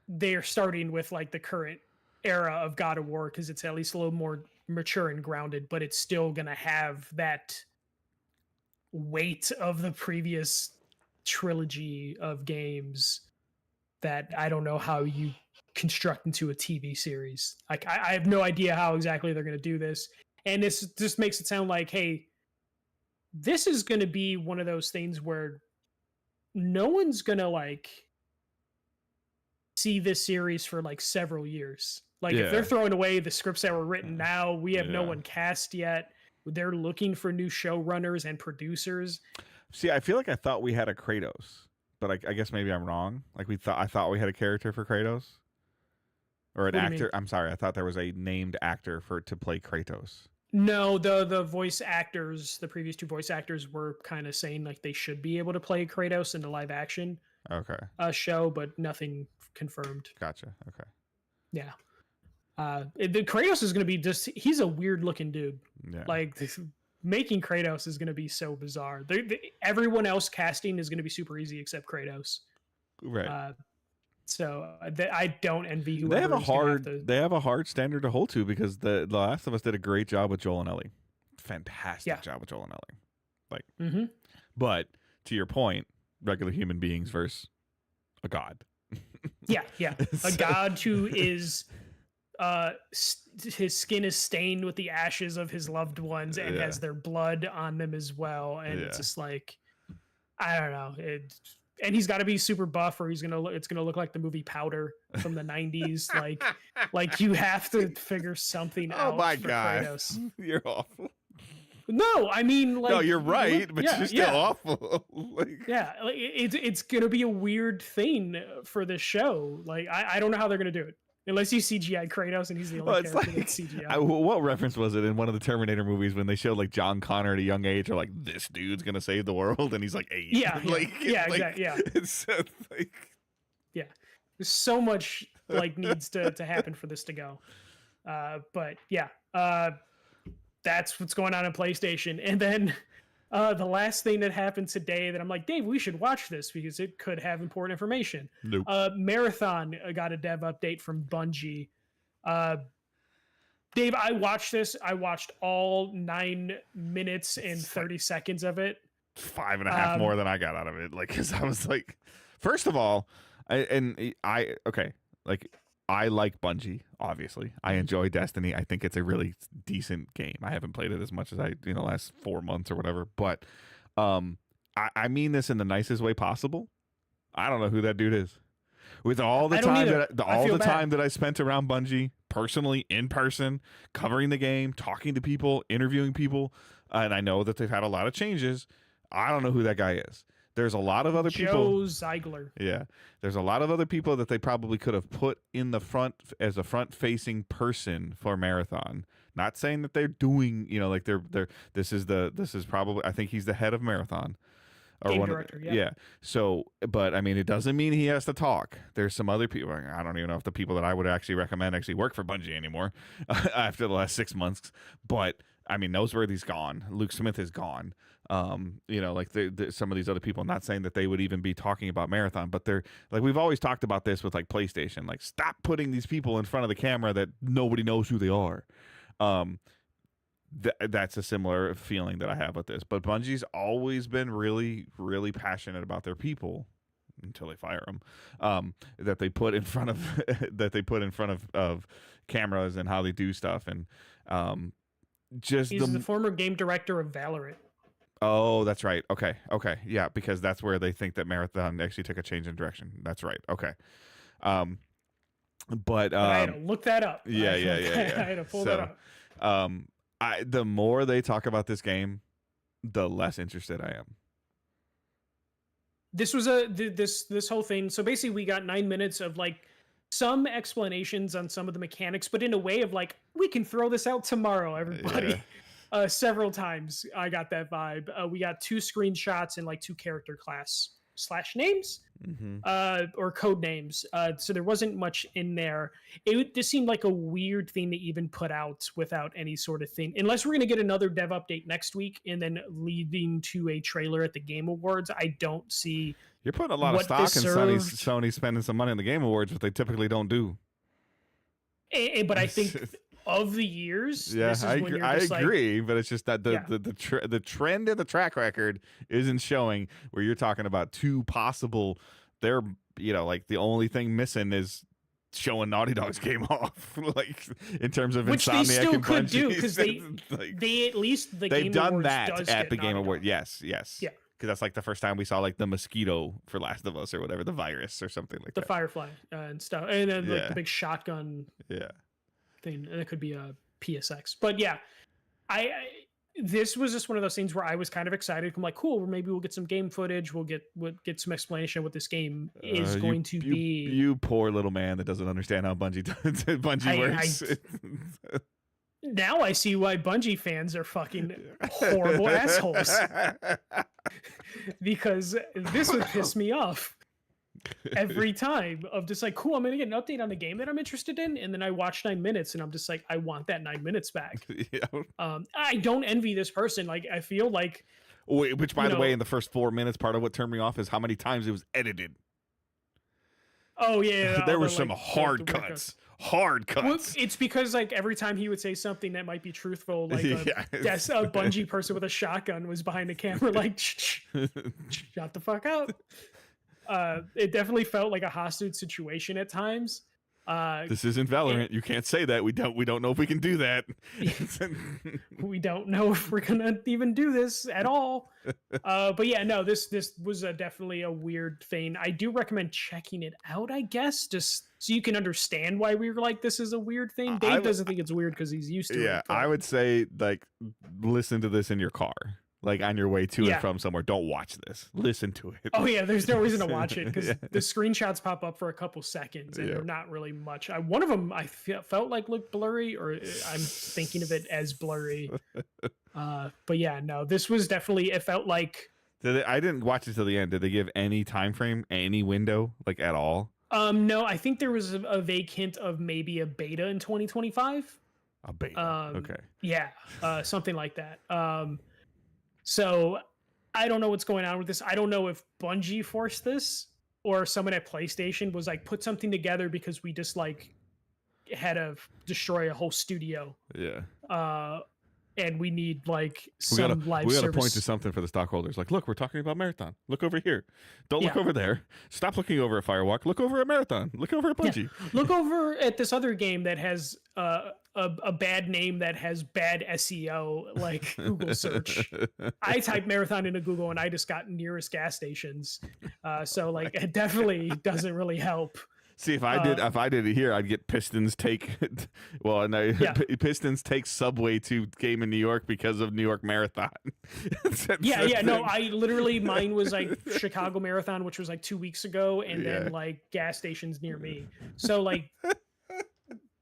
they're starting with like the current era of God of War, because it's at least a little more mature and grounded, but it's still gonna have that weight of the previous trilogy of games that I don't know how you construct into a TV series. Like, I have no idea how exactly they're going to do this. And this just makes it sound like, hey, this is going to be one of those things where no one's going to like see this series for like several years. Like, if they're throwing away the scripts that were written now, we have no one cast yet. They're looking for new showrunners and producers. See, I feel like I thought we had a Kratos, but I guess maybe I'm wrong. Like, I thought we had a character for Kratos, or an actor. I'm sorry, I thought there was a named actor to play Kratos. No, the voice actors, the previous two voice actors were kind of saying like they should be able to play Kratos in the live action show, but nothing confirmed. Gotcha. Okay. Yeah. The Kratos is going to be he's a weird looking dude. Yeah. Like, making Kratos is going to be so bizarre. Everyone else casting is going to be super easy except Kratos. Right. So I don't envy whoever. They have a hard standard to hold to, because the Last of Us did a great job with Joel and Ellie. Fantastic job with Joel and Ellie. Like, but to your point, regular human beings versus a god. Yeah. A god who is his skin is stained with the ashes of his loved ones and has their blood on them as well, and it's just like, I don't know, and he's got to be super buff, or it's gonna look like the movie Powder from the 90s. like you have to figure something out. Oh my for god, Kratos. You're awful. No, I mean, like, no, you're right, but you're still awful. It's gonna be a weird thing for this show. Like, I don't know how they're gonna do it. Unless you CGI Kratos and he's the only character that's CGI. What reference was it in one of the Terminator movies when they showed like John Connor at a young age, or like, this dude's gonna save the world, and he's like 8? Exactly. Yeah. It's like, there's so much like needs to happen for this to go. But that's what's going on in PlayStation. And then the last thing that happened today that I'm like, Dave, we should watch this because it could have important information. Nope. Marathon got a dev update from Bungie. Dave, I watched this. I watched all 9 minutes and 30 seconds of it. 5.5 more than I got out of it. Like, because I was like, first of all, I like Bungie, obviously. I enjoy Destiny. I think it's a really decent game. I haven't played it as much as I, last 4 months or whatever. But I mean this in the nicest way possible. I don't know who that dude is. With all the time time that I spent around Bungie, personally in person, covering the game, talking to people, interviewing people, and I know that they've had a lot of changes. I don't know who that guy is. There's a lot of other people. Joe Ziegler. Yeah. There's a lot of other people that they probably could have put in the front as a front-facing person for Marathon. Not saying that they're doing, like this is probably, I think he's the head of Marathon. Or Game one director, of, yeah. So, but I mean, it doesn't mean he has to talk. There's some other people. I don't even know if the people that I would actually recommend actually work for Bungie anymore after the last 6 months. But I mean, Noseworthy's gone. Luke Smith is gone. Like some of these other people. I'm not saying that they would even be talking about Marathon, but they're like, we've always talked about this with like PlayStation. Like, stop putting these people in front of the camera that nobody knows who they are. That's a similar feeling that I have with this. But Bungie's always been really, really passionate about their people until they fire them. That they put in front of cameras and how they do stuff, and he's the former game director of Valorant. Oh, that's right. Okay, yeah, because that's where they think that Marathon actually took a change in direction. That's right. Okay. But I had to look that up. Yeah. I had to pull that up. The more they talk about this game, the less interested I am. This was this whole thing. So basically, we got 9 minutes of like some explanations on some of the mechanics, but in a way of like, we can throw this out tomorrow, everybody. Yeah. Several times I got that vibe. We got 2 screenshots and like 2 character class / names, or code names. So there wasn't much in there. It just seemed like a weird thing to even put out without any sort of thing. Unless we're going to get another dev update next week and then leading to a trailer at the Game Awards, I don't see. You're putting a lot of stock in Sony spending some money on the Game Awards, but they typically don't do. But I think of the years, yeah, I agree, but it's just that the trend in the track record isn't showing where you're talking about 2 possible. They're like the only thing missing is showing Naughty Dog's game off, like in terms of which Insomniac they still and could Bungie. do because they at least they've Game done Awards that at the Game Award. Yes, yeah. Because that's like the first time we saw like the mosquito for Last of Us or whatever, the virus or something like that. The Firefly and stuff, and then like the big shotgun. Yeah. Thing, and it could be a PSX, but yeah, I this was just one of those things where I was kind of excited. I'm like, cool, maybe we'll get some game footage, we'll get some explanation of what this game is going to be. You poor little man that doesn't understand how Bungie works. Now I see why Bungie fans are fucking horrible assholes, because this would piss me off every time of just like, cool, I'm gonna get an update on the game that I'm interested in, and then I watch 9 minutes and I'm just like, I want that 9 minutes back. I don't envy this person. Like, I feel like, which by the way, in the first 4 minutes, part of what turned me off is how many times it was edited. Oh yeah, there were some hard cuts. Hard cuts. Well, it's because like every time he would say something that might be truthful, like a Bungie person with a shotgun was behind the camera, like, shut the fuck up. It definitely felt like a hostage situation at times. This isn't Valorant. You can't say that. We don't know if we can do that. We don't know if we're gonna even do this at all. But yeah, no, this was definitely a weird thing. I do recommend checking it out, I guess, just so you can understand why we were like, this is a weird thing. Dave doesn't think it's weird because he's used to it. Yeah, I would say like listen to this in your car. Like on your way to and from somewhere. Don't watch this. Listen to it. Oh yeah, there's no reason to watch it because the screenshots pop up for a couple seconds and they're not really much. One of them I felt like looked blurry, or I'm thinking of it as blurry. But yeah, no, this was definitely. It felt like. I didn't watch it till the end. Did they give any time frame, any window, like at all? No, I think there was a vague hint of maybe a beta in 2025. A beta. Okay. Yeah, something like that. So I don't know what's going on with this. I don't know if Bungie forced this or someone at PlayStation was like, put something together because we just like had to destroy a whole studio. Yeah. And we need like some live service. We got to point to something for the stockholders. Like, look, we're talking about Marathon. Look over here. Don't look over there. Stop looking over at Firewalk. Look over at Marathon. Look over at Bungie. Yeah. Look over at this other game that has a bad name that has bad SEO, like Google search. I typed Marathon into Google and I just got nearest gas stations. So like it definitely doesn't really help. See, if I did it here, I'd get Pistons take. Well, no, Yeah. Pistons take subway to game in New York because of New York Marathon. Yeah. No, I literally mine was like Chicago Marathon, which was like 2 weeks ago, and then like gas stations near me. So like,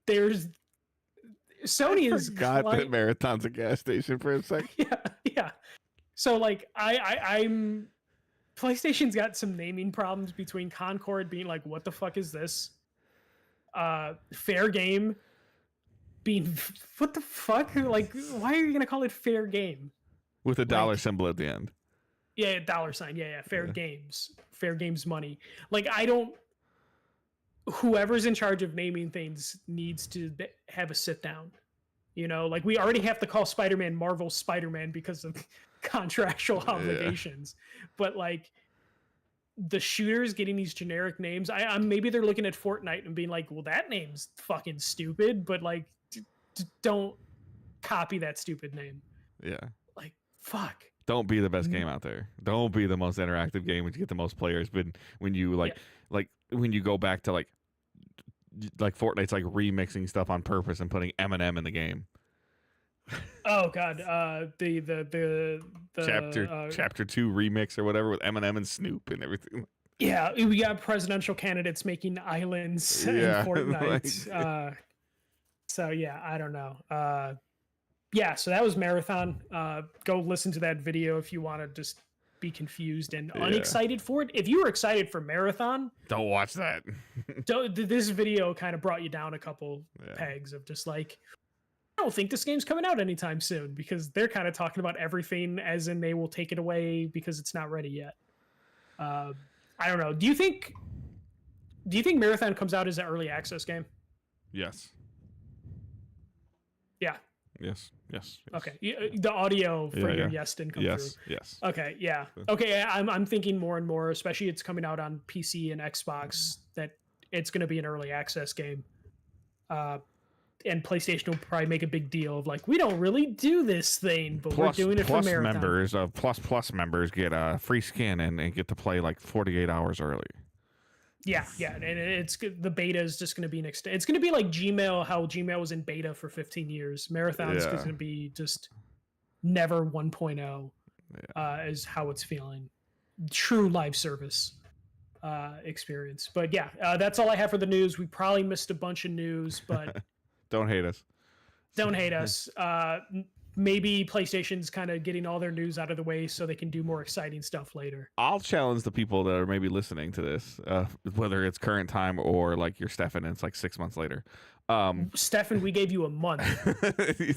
there's Sony is got that Marathon's a gas station for a second. Yeah. So like, I'm. PlayStation's got some naming problems between Concord being like, what the fuck is this? Fair Game being, what the fuck? Like, why are you going to call it Fair Game? With a dollar symbol at the end. Yeah, $. Yeah. Fair Games. Fair Games money. Like, whoever's in charge of naming things needs to have a sit down. You know, like we already have to call Spider-Man Marvel Spider-Man because of contractual obligations, but like the shooters getting these generic names, I'm maybe they're looking at Fortnite and being like, well, that name's fucking stupid, but like don't copy that stupid name. Yeah, like fuck, don't be the best game out there, don't be the most interactive game when you get the most players, but when you like when you go back to like Fortnite's like remixing stuff on purpose and putting Eminem in the game. Oh god, the chapter 2 remix or whatever with Eminem and Snoop and everything. Yeah, we got presidential candidates making islands in Fortnite. So yeah, I don't know. Yeah, so that was Marathon. Go listen to that video if you want to just be confused and unexcited for it. If you were excited for Marathon, don't watch that. This video kind of brought you down a couple pegs of just like, I don't think this game's coming out anytime soon, because they're kind of talking about everything as in they will take it away because it's not ready yet. I don't know. Do you think Marathon comes out as an early access game? Yes. Yeah. Yes. Okay. The audio for your yes didn't come through. Yes. Okay. Yeah. Okay. I'm thinking more and more, especially it's coming out on PC and Xbox, that it's going to be an early access game. And PlayStation will probably make a big deal of like, we don't really do this thing, but we're doing it for Marathon. Members of Plus members get a free skin and get to play like 48 hours early. Yeah, and it's the beta is just going to be it's going to be like Gmail, how Gmail was in beta for 15 years. Marathon's going to be just never 1.0 is how it's feeling. True live service experience. But yeah, that's all I have for the news. We probably missed a bunch of news, but don't hate us. Don't hate us. Maybe PlayStation's kind of getting all their news out of the way so they can do more exciting stuff later. I'll challenge the people that are maybe listening to this, whether it's current time or like you're Stefan and it's like 6 months later. Stefan, we gave you a month.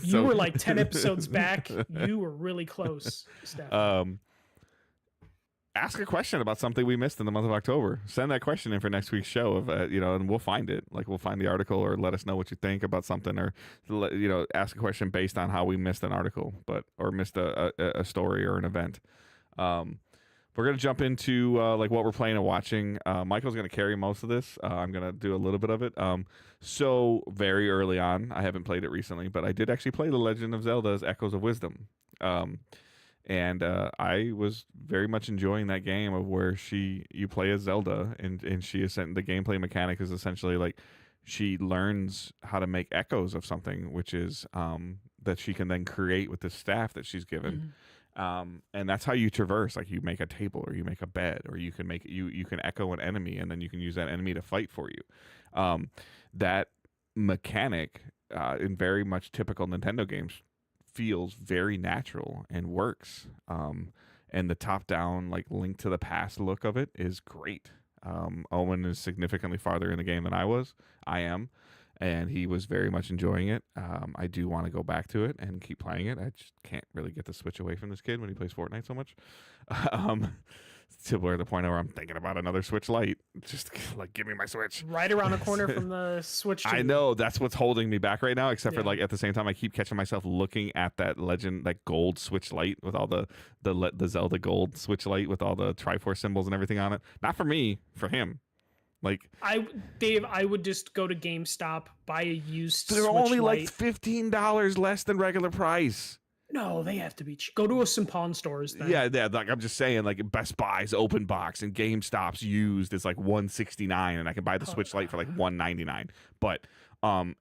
You were like 10 episodes back. You were really close, Stefan. Ask a question about something we missed in the month of October. Send that question in for next week's show, and we'll find it. Like we'll find the article, or let us know what you think about something, or ask a question based on how we missed an article, or missed a story or an event. We're gonna jump into like what we're playing and watching. Michael's gonna carry most of this. I'm gonna do a little bit of it. So very early on, I haven't played it recently, but I did actually play The Legend of Zelda's Echoes of Wisdom. And I was very much enjoying that game of where you play as Zelda, and she is the gameplay mechanic is essentially like she learns how to make echoes of something, which is that she can then create with the staff that she's given. Mm-hmm. And that's how you traverse. Like you make a table, or you make a bed, or you can make you can echo an enemy, and then you can use that enemy to fight for you. That mechanic in very much typical Nintendo games feels very natural and works. And the top-down like Link to the Past look of it is great. Owen is significantly farther in the game than I am, and he was very much enjoying it. I do want to go back to it and keep playing it. I just can't really get the Switch away from this kid when he plays Fortnite so much. To where the point where I'm thinking about another Switch Lite. Just like, give me my Switch. Right around the corner from the Switch 2. I know, that's what's holding me back right now, except for like at the same time I keep catching myself looking at that gold Switch Lite with all the Zelda gold Switch Lite with all the Triforce symbols and everything on it. Not for me, for him. Like Dave, I would just go to GameStop, buy a used They're Switch only Lite. like $15 less than regular price. No, they have to be cheap. Go to some pawn stores then. Yeah, like I'm just saying, like Best Buy's open box and GameStop's used is like 169, and I can buy the Switch Lite for like 199. But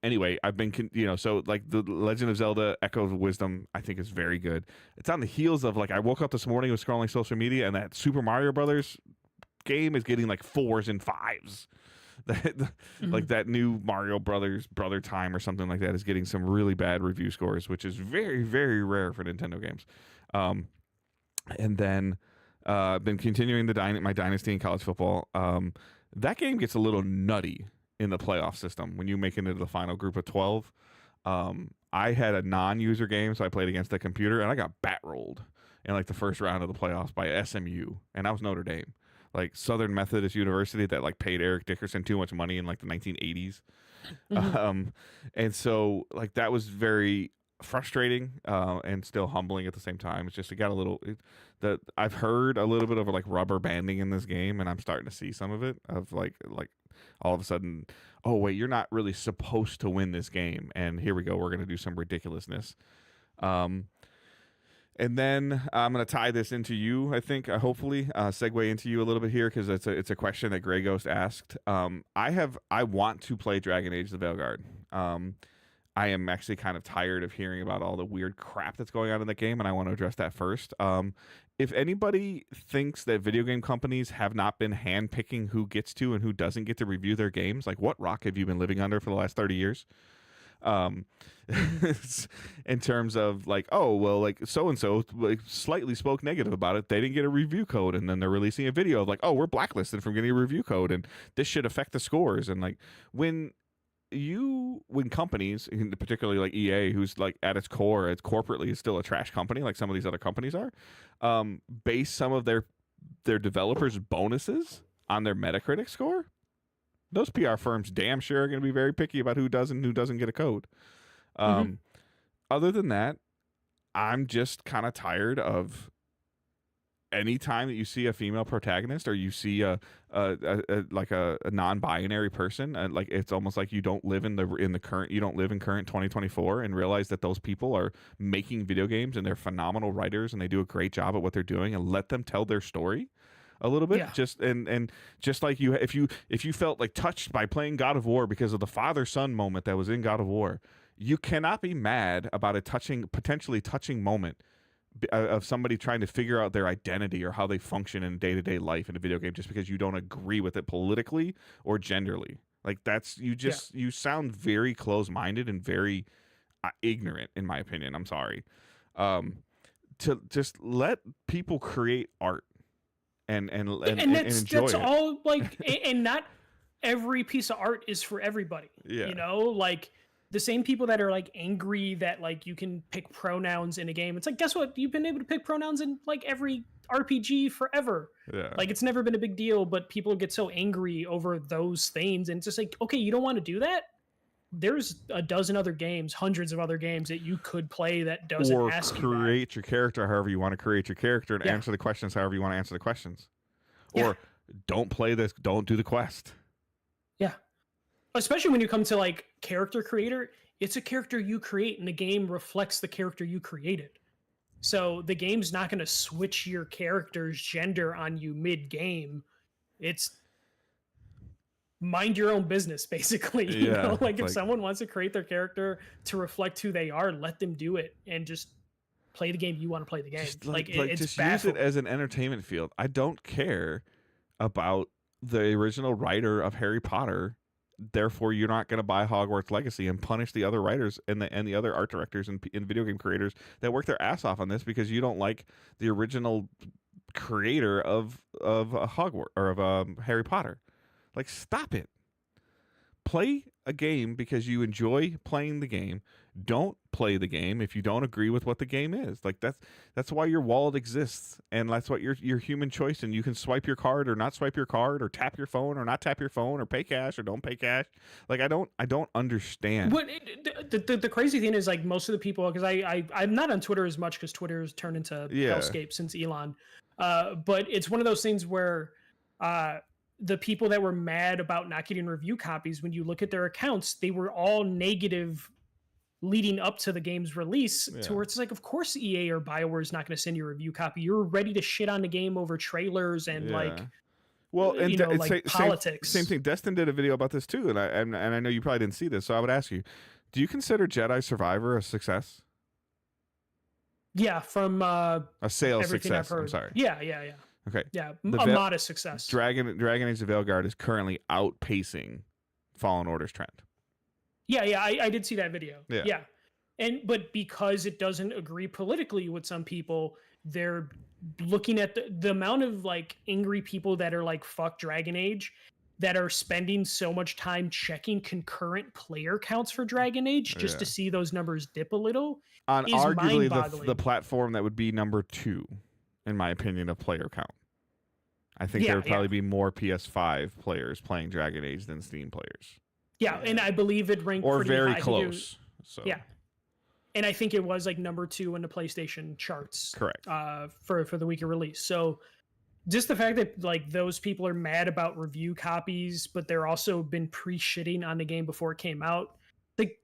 anyway, I've been so like the Legend of Zelda Echo of Wisdom I think is very good. It's on the heels of like I woke up this morning was scrolling social media, and that Super Mario Brothers game is getting like 4s and 5s. Like that new Mario Brothers Brother Time or something like that is getting some really bad review scores, which is very, very rare for Nintendo games. And then I've been continuing my Dynasty in college football. That game gets a little nutty in the playoff system when you make it into the final group of 12. I had a non-user game, so I played against the computer, and I got bat rolled in like the first round of the playoffs by SMU, and that was Notre Dame. Like Southern Methodist University that like paid Eric Dickerson too much money in like the 1980s. And so like that was very frustrating and still humbling at the same time. It's just it got a little I've heard a little bit of like rubber banding in this game, and I'm starting to see some of it of like all of a sudden, oh wait, you're not really supposed to win this game, and here we go, we're gonna do some ridiculousness. And then I'm going to tie this into you, I think, hopefully, segue into you a little bit here because it's a question that Grey Ghost asked. I want to play Dragon Age the Veilguard. I am actually kind of tired of hearing about all the weird crap that's going on in the game, and I want to address that first. If anybody thinks that video game companies have not been handpicking who gets to and who doesn't get to review their games, like what rock have you been living under for the last 30 years? In terms of like, oh well, like so and so like slightly spoke negative about it, they didn't get a review code, and then they're releasing a video of like, oh, we're blacklisted from getting a review code, and this should affect the scores. And like when companies, particularly like EA, who's like at its core, it's corporately is still a trash company like some of these other companies are, base some of their developers' bonuses on their Metacritic score, those PR firms damn sure are going to be very picky about who does and who doesn't get a code. Other than that, I'm just kind of tired of any time that you see a female protagonist or you see a non-binary person, like it's almost like you don't live in current 2024 and realize that those people are making video games and they're phenomenal writers and they do a great job at what they're doing, and let them tell their story a little bit. Just and just like you, if you felt like touched by playing God of War because of the father-son moment that was in God of War, you cannot be mad about a potentially touching moment of somebody trying to figure out their identity or how they function in day-to-day life in a video game just because you don't agree with it politically or genderly. Like that's you sound very close-minded and very ignorant, in my opinion. I'm sorry. To just let people create art and enjoy that's it. all. Like, and not every piece of art is for everybody. Yeah. You know, like the same people that are like angry that like you can pick pronouns in a game. It's like, guess what? You've been able to pick pronouns in like every RPG forever. Yeah. Like it's never been a big deal, but people get so angry over those things, and it's just like, okay, you don't want to do that? There's a dozen other games, hundreds of other games that you could play that doesn't ask you. Or create your character however you want to create your character and answer the questions however you want to answer the questions. Or don't play this, don't do the quest. Yeah. Especially when you come to like character creator, it's a character you create and the game reflects the character you created. So the game's not going to switch your character's gender on you mid-game. It's mind your own business, basically. You know, like if someone wants to create their character to reflect who they are, let them do it and just play the game you want to play the game. It's just baffling. use it as an entertainment field. I don't care about the original writer of Harry Potter. Therefore, you're not going to buy Hogwarts Legacy and punish the other writers and the other art directors and video game creators that work their ass off on this because you don't like the original creator of Hogwarts or of Harry Potter. Like, stop it. Play a game because you enjoy playing the game. Don't play the game if you don't agree with what the game is. Like that's why your wallet exists, and that's what your human choice. And you can swipe your card or not swipe your card, or tap your phone or not tap your phone, or pay cash or don't pay cash. Like I don't understand. But the crazy thing is, like, most of the people, because I'm not on Twitter as much because Twitter has turned into hellscape since Elon. But it's one of those things where the people that were mad about not getting review copies, when you look at their accounts, they were all negative leading up to the game's release Yeah. to where it's like, of course EA or BioWare is not going to send you a review copy. You're ready to shit on the game over trailers and like, well, and you know, like politics. Same thing. Destin did a video about this too, and I know you probably didn't see this, so I would ask you: do you consider Jedi Survivor a success? Yeah, from a sales everything success. I've heard. I'm sorry. Yeah. Okay. Yeah, a modest success. Dragon Age: The Veilguard is currently outpacing Fallen Order's trend. Yeah, I did see that video. Yeah. But because it doesn't agree politically with some people, they're looking at the amount of like angry people that are like fuck Dragon Age, that are spending so much time checking concurrent player counts for Dragon Age just to see those numbers dip a little. On is arguably the platform that would be number 2, in my opinion, of player count. I think there would probably be more PS5 players playing Dragon Age than Steam players. Yeah, and I believe it ranked or pretty very high. close. So yeah, and I think it was like number 2 in the PlayStation charts. Correct. For the week of release. So just the fact that like those people are mad about review copies, but they're also been pre-shitting on the game before it came out. Like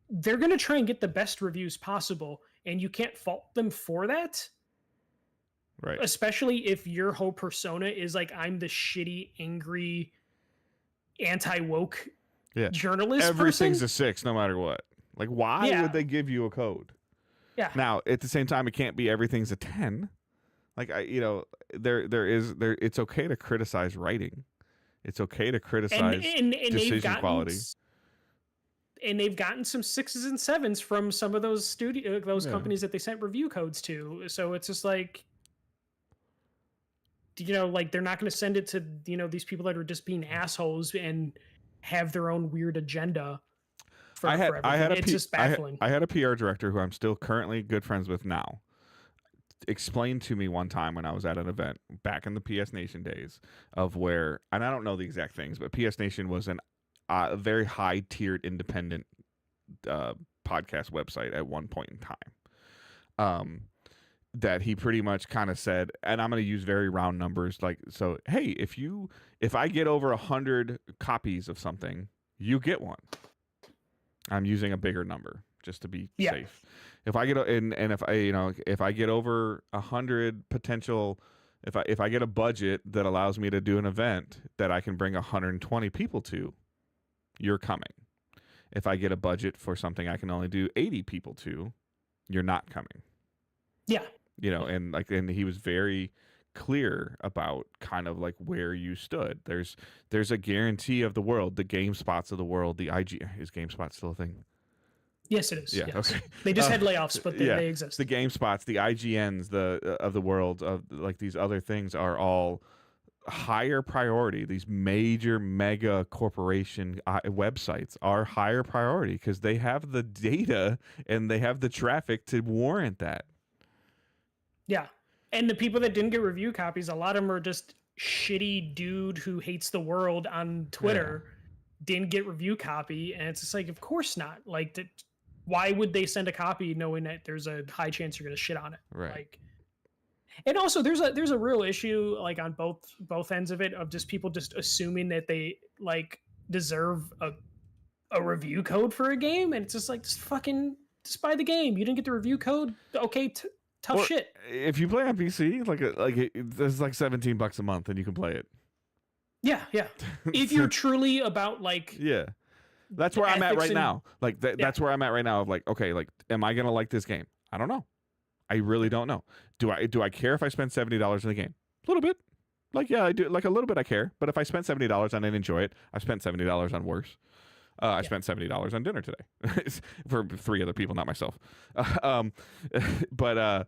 they're gonna try and get the best reviews possible, and you can't fault them for that. Right. Especially if your whole persona is like, I'm the shitty, angry, anti-woke journalist. Everything's a 6 no matter what. Like, why would they give you a code? Yeah. Now, at the same time, it can't be everything's a 10. Like, it's okay to criticize writing. It's okay to criticize decision quality. And they've gotten some 6s and 7s from some of those companies that they sent review codes to. So it's just like, you know, like they're not going to send it to, you know, these people that are just being assholes and have their own weird agenda. It's just baffling. I had a PR director who I'm still currently good friends with now explained to me one time when I was at an event back in the PS Nation days of where, and I don't know the exact things, but PS Nation was a very high tiered independent podcast website at one point in time. That he pretty much kind of said, and I'm going to use very round numbers, like, so, hey, if I get over 100 copies of something, you get one. I'm using a bigger number just to be safe. If I get if I get over 100 potential, if I get a budget that allows me to do an event that I can bring 120 people to, you're coming. If I get a budget for something I can only do 80 people to, you're not coming. Yeah. You know, and he was very clear about kind of like where you stood. There's a guarantee of the world, the GameSpots of the world, the is GameSpot still a thing? Yes, it is. Yeah, yes. Okay. They just had layoffs, but they exist. The GameSpots, the IGNs, of the world, of like these other things are all higher priority. These major mega corporation websites are higher priority because they have the data and they have the traffic to warrant that. Yeah. And the people that didn't get review copies, a lot of them are just shitty dude who hates the world on Twitter, didn't get review copy. And it's just like, of course not. Like, why would they send a copy knowing that there's a high chance you're going to shit on it? Right. Like, and also there's a real issue like on both ends of it, of just people just assuming that they like deserve a review code for a game. And it's just like, just buy the game. You didn't get the review code. Okay. Tough shit. If you play on PC, there's like $17 a month and you can play it. Yeah. If you're truly about like, that's where I'm at right now. Like that's where I'm at right now. Of like, okay, like, am I gonna like this game? I don't know. I really don't know. Do I care if I spend $70 in the game? A little bit. Like, yeah, I do. Like a little bit, I care. But if I spent $70 and I didn't enjoy it, I spent $70 on worse. I spent $70 on dinner today for 3 other people, not myself. But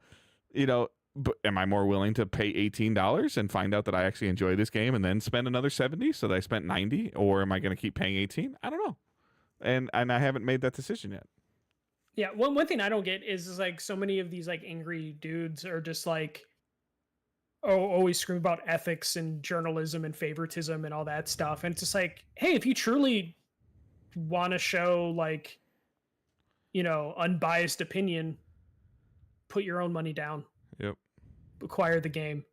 am I more willing to pay $18 and find out that I actually enjoy this game and then spend another $70 so that I spent $90, or am I going to keep paying $18? I don't know, and I haven't made that decision yet. Yeah, one thing I don't get is like so many of these like angry dudes are just like, always scream about ethics and journalism and favoritism and all that stuff, and it's just like, hey, if you truly want to show like, you know, unbiased opinion, put your own money down. Yep. Acquire the game.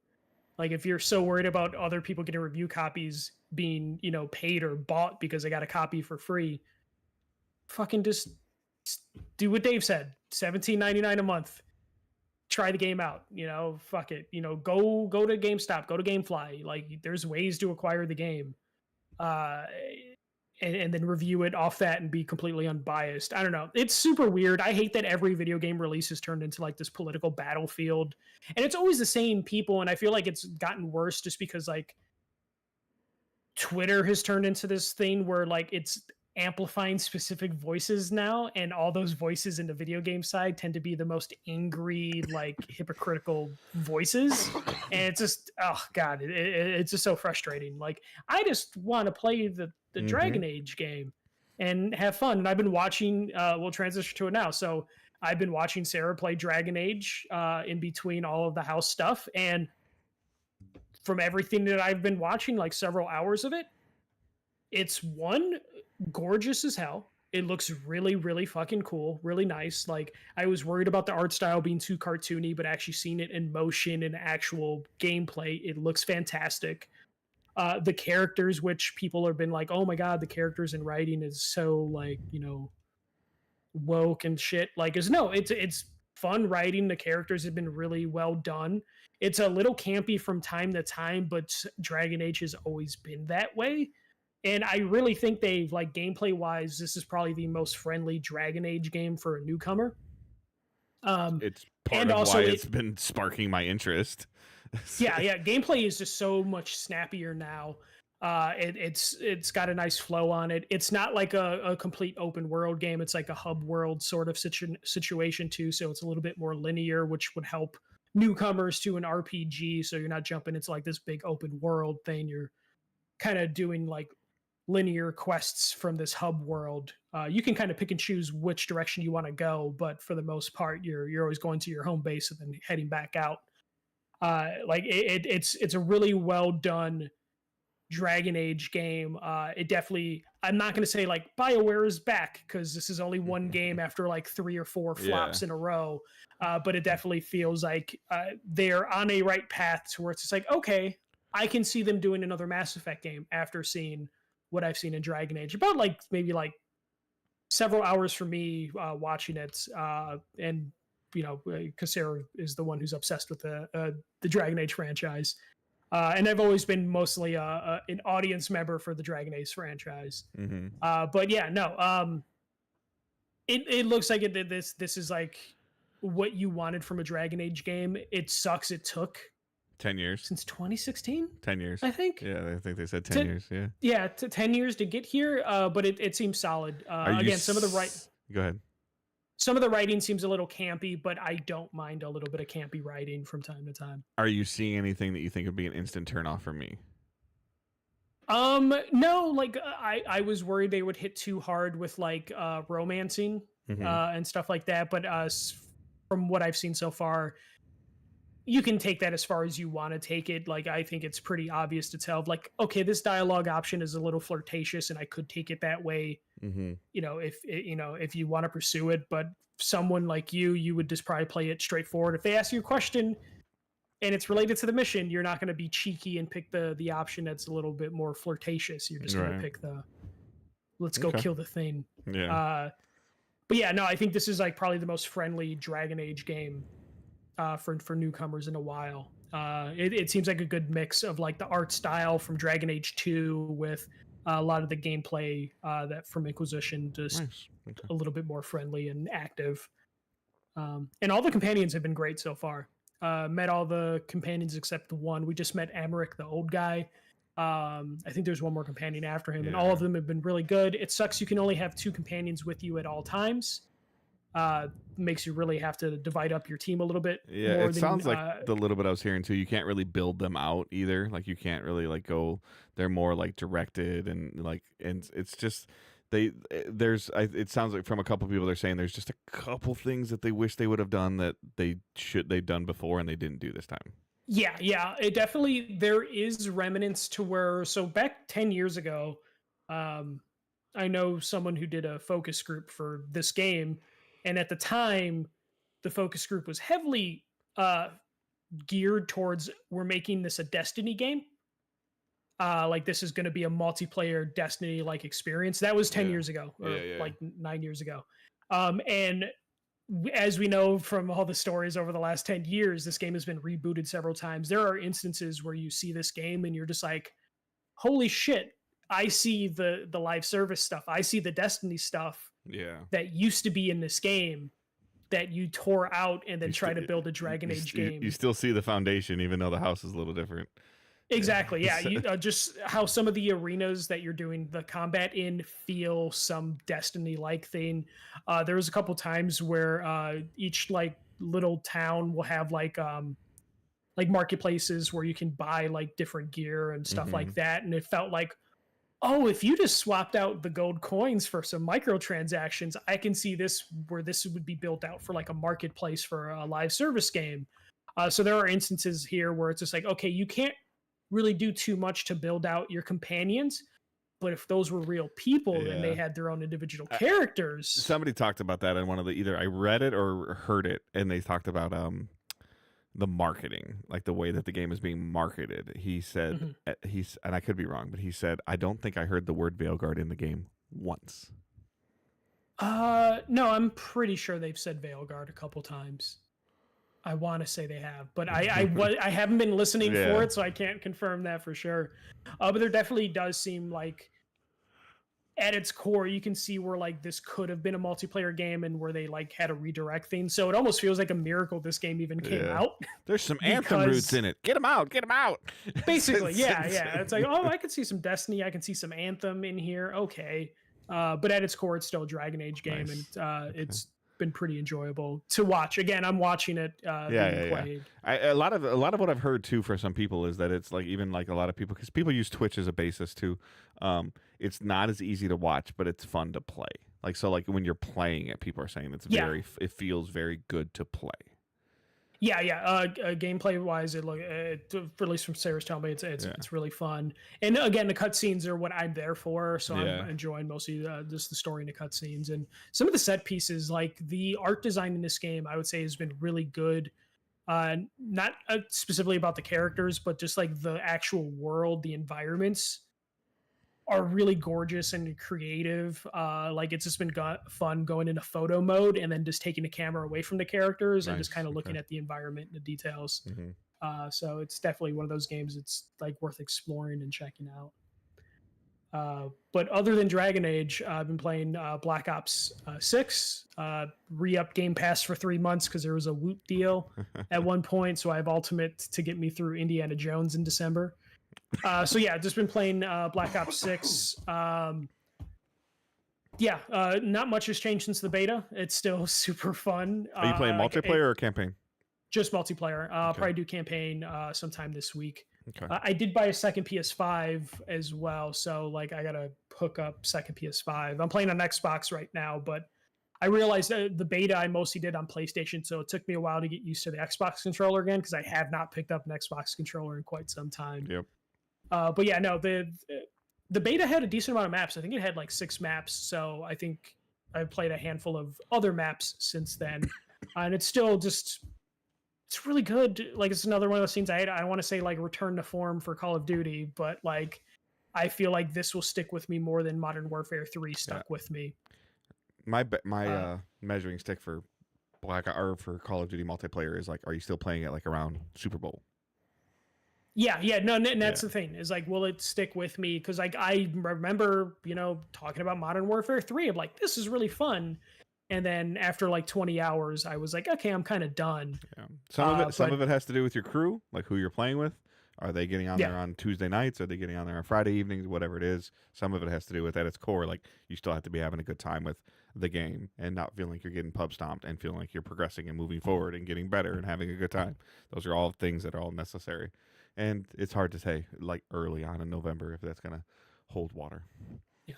Like if you're so worried about other people getting review copies being, you know, paid or bought because they got a copy for free, fucking just do what Dave said, $17.99 a month. Try the game out, fuck it. Go to GameStop, go to GameFly. Like, there's ways to acquire the game. And then review it off that and be completely unbiased. I don't know. It's super weird. I hate that every video game release has turned into like this political battlefield. And it's always the same people. And I feel like it's gotten worse just because like Twitter has turned into this thing where like it's amplifying specific voices now. And all those voices in the video game side tend to be the most angry, like hypocritical voices. And it's just, oh God, it's just so frustrating. Like, I just want to play the Dragon Age game and have fun. And I've been watching, we'll transition to it now. So I've been watching Sarah play Dragon Age in between all of the house stuff. And from everything that I've been watching, like several hours of it, it's gorgeous as hell. It looks really, really fucking cool, really nice. Like, I was worried about the art style being too cartoony, but actually seeing it in motion and actual gameplay, it looks fantastic. The characters, which people have been like, oh my God, the characters and writing is so like, woke and shit. Like, it's fun writing. The characters have been really well done. It's a little campy from time to time, but Dragon Age has always been that way. And I really think they've, like, gameplay wise, this is probably the most friendly Dragon Age game for a newcomer. It's part of why it's been sparking my interest. yeah. Gameplay is just so much snappier now. It's got a nice flow on it. It's not like a complete open world game. It's like a hub world sort of situation too. So it's a little bit more linear, which would help newcomers to an RPG. So you're not jumping into like this big open world thing. You're kind of doing like linear quests from this hub world. You can kind of pick and choose which direction you want to go, but for the most part, you're always going to your home base and then heading back out. It's a really well done Dragon Age game. It definitely, I'm not going to say like BioWare is back, because this is only one game after like 3 or 4 flops in a row. But it definitely feels like they're on a right path to where it's just like, okay, I can see them doing another Mass Effect game after seeing what I've seen in Dragon Age. About like maybe like several hours for me watching it. And because Sarah is the one who's obsessed with the Dragon Age franchise. And I've always been mostly an audience member for the Dragon Age franchise. But yeah, no. It looks like this is like what you wanted from a Dragon Age game. It sucks it took 10 years since 2016. 10 years, I think. Yeah, I think they said 10 years. Yeah, 10 years to get here. But it seems solid. Again, some of the Go ahead. Some of the writing seems a little campy, but I don't mind a little bit of campy writing from time to time. Are you seeing anything that you think would be an instant turnoff for me? No, like I was worried they would hit too hard with like romancing and stuff like that. But from what I've seen so far, you can take that as far as you want to take it. Like, I think it's pretty obvious to tell, like, okay, this dialogue option is a little flirtatious and I could take it that way. If you want to pursue it, but someone like you would just probably play it straightforward. If they ask you a question and it's related to the mission, you're not going to be cheeky and pick the option that's a little bit more flirtatious. You're just going to pick the let's go kill the thing. Yeah. But yeah, no, I think this is like probably the most friendly Dragon Age game for newcomers in a while. It seems like a good mix of like the art style from Dragon Age 2 with a lot of the gameplay that from Inquisition, just a little bit more friendly and active. And all the companions have been great so far. Met all the companions except the one. We just met Amaric, the old guy. I think there's one more companion after him, and all of them have been really good. It sucks you can only have 2 companions with you at all times. Makes you really have to divide up your team a little bit. Yeah, it sounds like the little bit I was hearing too. You can't really build them out either. Like, you can't really like go. They're more like directed and like, and it's just it sounds like from a couple people they're saying there's just a couple things that they wish they would have done that they've done before and they didn't do this time. Yeah, it definitely, there is remnants to where, so back 10 years ago, I know someone who did a focus group for this game. And at the time, the focus group was heavily geared towards, we're making this a Destiny game. Like, this is going to be a multiplayer Destiny-like experience. That was 10 years ago, or like 9 years ago. And as we know from all the stories over the last 10 years, this game has been rebooted several times. There are instances where you see this game and you're just like, holy shit, I see the live service stuff. I see the Destiny stuff that used to be in this game that you tore out and then try to build a Dragon Age game. You still see the foundation, even though the house is a little different. Exactly. Yeah. You, just how some of the arenas that you're doing the combat in feel some Destiny-like thing. There was a couple times where each like little town will have like marketplaces where you can buy like different gear and stuff like that, and it felt like, oh, if you just swapped out the gold coins for some microtransactions, I can see this where this would be built out for like a marketplace for a live service game. So there are instances here where it's just like, okay, you can't really do too much to build out your companions, but if those were real people and they had their own individual characters. Somebody talked about that in one of the, either I read it or heard it, and they talked about the marketing, like the way that the game is being marketed. He said, and I could be wrong, but he said, I don't think I heard the word Veilguard in the game once. No, I'm pretty sure they've said Veilguard a couple times. I want to say they have, but I haven't been listening for it, so I can't confirm that for sure. But there definitely does seem like, at its core, you can see where like this could have been a multiplayer game and where they like had a redirect thing. So it almost feels like a miracle this game even came out. There's some Anthem roots in it. Get them out. Get them out. Basically, yeah. It's like, oh, I could see some Destiny. I can see some Anthem in here. Okay. But at its core, it's still a Dragon Age game, and it's been pretty enjoyable to watch. Again, I'm watching it being played. A lot of what I've heard too for some people is that it's like, even like a lot of people, because people use Twitch as a basis too. It's not as easy to watch, but it's fun to play. Like, so like when you're playing it, people are saying it's it feels very good to play. Gameplay wise, at least from Sarah's telling me, it's really fun. And again, the cutscenes are what I'm there for, so I'm enjoying mostly just the story and the cutscenes. And some of the set pieces, like the art design in this game, I would say has been really good. Not specifically about the characters, but just like the actual world, the environments are really gorgeous and creative. Like it's just been fun going into photo mode and then just taking the camera away from the characters and just kind of looking at the environment and the details. So it's definitely one of those games it's like worth exploring and checking out. But other than Dragon Age, I've been playing Black Ops 6, re-up Game Pass for 3 months because there was a Woot deal at one point. So I have Ultimate to get me through Indiana Jones in December. Just been playing Black Ops 6. Not much has changed since the beta. It's still super fun. Are you playing multiplayer or campaign? Just multiplayer. I'll probably do campaign sometime this week. Okay. I did buy a second PS5 as well, so like I gotta hook up second PS5. I'm playing on Xbox right now, but I realized the beta I mostly did on PlayStation, so it took me a while to get used to the Xbox controller again because I have not picked up an Xbox controller in quite some time. Yep. But yeah, no, the beta had a decent amount of maps. I think it had like 6 maps, so I think I've played a handful of other maps since then, and it's still just. It's really good. Like it's another one of those things I want to say like return to form for Call of Duty, but like I feel like this will stick with me more than Modern Warfare 3 stuck with me. My measuring stick for for Call of Duty multiplayer is like, are you still playing it like around Super Bowl? And that's the thing is like, will it stick with me? Because like I remember talking about Modern Warfare 3. I'm like, this is really fun. And then after like 20 hours, I was like, okay, I'm kind of done. Yeah. Some of it has to do with your crew, like who you're playing with. Are they getting on there on Tuesday nights? Are they getting on there on Friday evenings? Whatever it is. Some of it has to do with at its core, like you still have to be having a good time with the game and not feeling like you're getting pub stomped and feeling like you're progressing and moving forward and getting better and having a good time. Those are all things that are all necessary. And it's hard to say like early on in November if that's going to hold water. Yeah.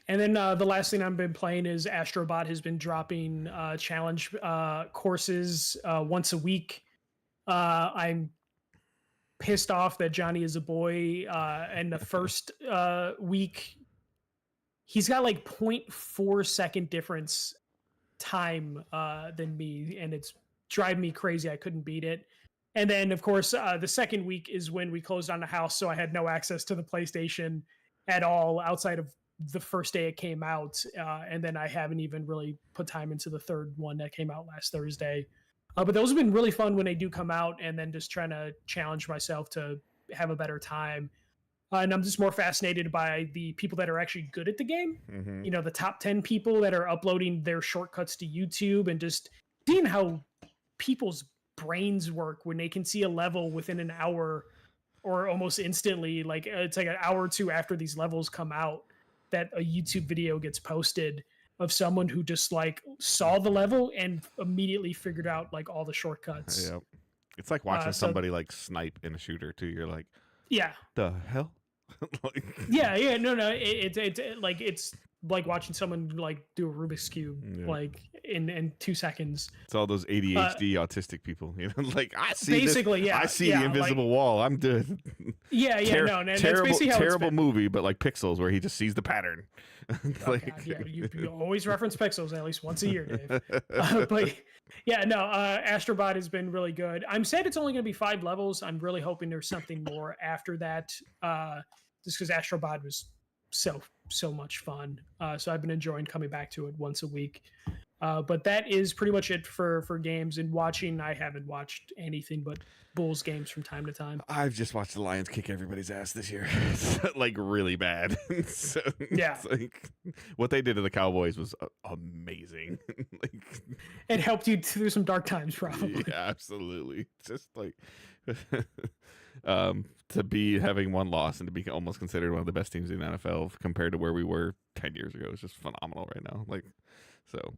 And then the last thing I've been playing is Astrobot has been dropping challenge courses once a week. I'm pissed off that Johnny is a boy. And the first week, he's got like 0.4 second difference time than me. And it's driving me crazy. I couldn't beat it. And then, of course, the second week is when we closed on the house. So I had no access to the PlayStation at all outside of the first day it came out, and then I haven't even really put time into the third one that came out last Thursday. But those have been really fun when they do come out, and then just trying to challenge myself to have a better time. And I'm just more fascinated by the people that are actually good at the game. Mm-hmm. You know, the top 10 people that are uploading their shortcuts to YouTube, and just seeing how people's brains work when they can see a level within an hour or almost instantly. Like it's like an hour or two after these levels come out that a YouTube video gets posted of someone who just like saw the level and immediately figured out like all the shortcuts. Yeah. It's like watching somebody like snipe in a shooter too. You're like, yeah, the hell? like, no, it's like watching someone like do a Rubik's Cube like in 2 seconds. It's all those ADHD autistic people, you know, like I see basically, I see the invisible wall. I'm good. Terrible, that's basically how terrible movie, but like Pixels, where he just sees the pattern. Like, God, yeah, you always reference Pixels at least once a year, Dave. But yeah, no, Astrobot has been really good. I'm sad it's only going to be 5 levels. I'm really hoping there's something more after that, just because Astrobot was so much fun. So I've been enjoying coming back to it once a week. But that is pretty much it for games and watching. I haven't watched anything but Bulls games from time to time. I've just watched the Lions kick everybody's ass this year. Like really bad. So, yeah. Like, what they did to the Cowboys was amazing. Like, it helped you through some dark times, probably. Yeah, absolutely. Just like to be having one loss and to be almost considered one of the best teams in the NFL compared to where we were 10 years ago is just phenomenal right now. Like, so.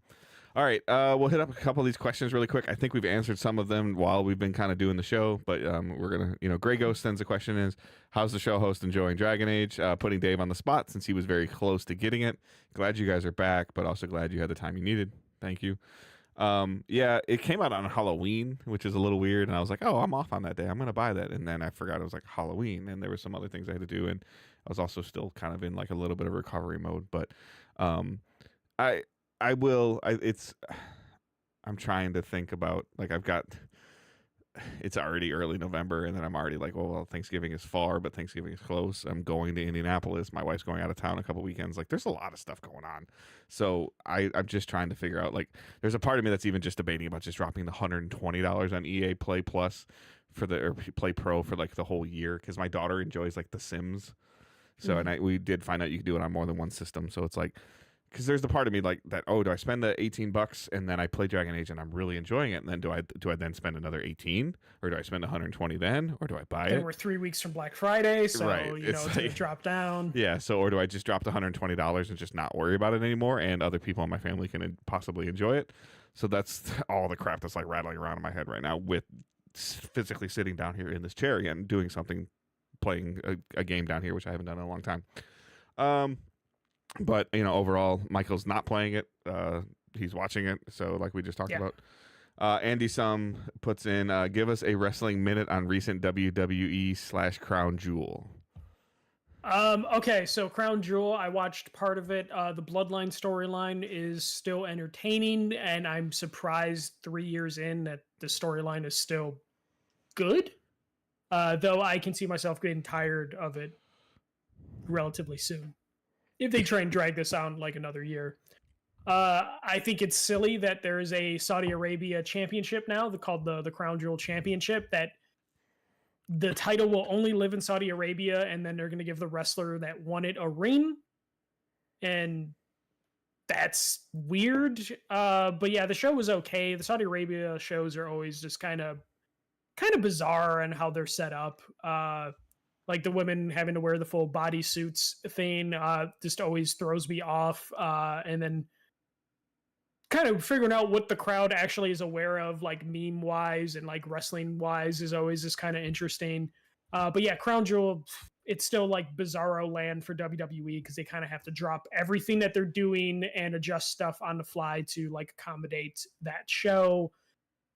All right, we'll hit up a couple of these questions really quick. I think we've answered some of them while we've been kind of doing the show, but we're going to, Grey Ghost sends a question is, how's the show host enjoying Dragon Age? Putting Dave on the spot since he was very close to getting it. Glad you guys are back, but also glad you had the time you needed. Thank you. Yeah, it came out on Halloween, which is a little weird, and I was like, oh, I'm off on that day. I'm going to buy that, and then I forgot it was like Halloween, and there were some other things I had to do, and I was also still kind of in like a little bit of recovery mode, but I'm trying to think about, like, it's already early November, and then I'm already like, well, Thanksgiving is far, but Thanksgiving is close. I'm going to Indianapolis. My wife's going out of town a couple weekends. Like, there's a lot of stuff going on. So I'm just trying to figure out, like, there's a part of me that's even just debating about just dropping the $120 on EA Play Plus or Play Pro for, like, the whole year, because my daughter enjoys, like, The Sims. So, and we did find out you can do it on more than one system. So it's like, because there's the part of me like that, oh, do I spend the $18 and then I play Dragon Age and I'm really enjoying it, and then do I then spend another 18, or do I spend 120 then, or do I buy it? We're 3 weeks from Black Friday, so right. It's like, gonna drop down. Yeah, so or do I just drop the $120 and just not worry about it anymore, and other people in my family can possibly enjoy it? So that's all the crap that's like rattling around in my head right now, with physically sitting down here in this chair again, doing something, playing a game down here, which I haven't done in a long time. But, overall, Michael's not playing it. He's watching it. So, like we just talked about. Andy Sum puts in, give us a wrestling minute on recent WWE/Crown Jewel. Okay, so Crown Jewel, I watched part of it. The Bloodline storyline is still entertaining, and I'm surprised 3 years in that the storyline is still good. Though I can see myself getting tired of it relatively soon if they try and drag this out like another year. I think it's silly that there is a Saudi Arabia championship now called the Crown Jewel Championship, that the title will only live in Saudi Arabia, and then they're going to give the wrestler that won it a ring. And that's weird. But yeah, the show was okay. The Saudi Arabia shows are always just kind of bizarre in how they're set up. Like the women having to wear the full bodysuits thing just always throws me off. And then kind of figuring out what the crowd actually is aware of, like meme-wise and like wrestling-wise, is always just kind of interesting. But yeah, Crown Jewel, it's still like bizarro land for WWE, because they kind of have to drop everything that they're doing and adjust stuff on the fly to like accommodate that show.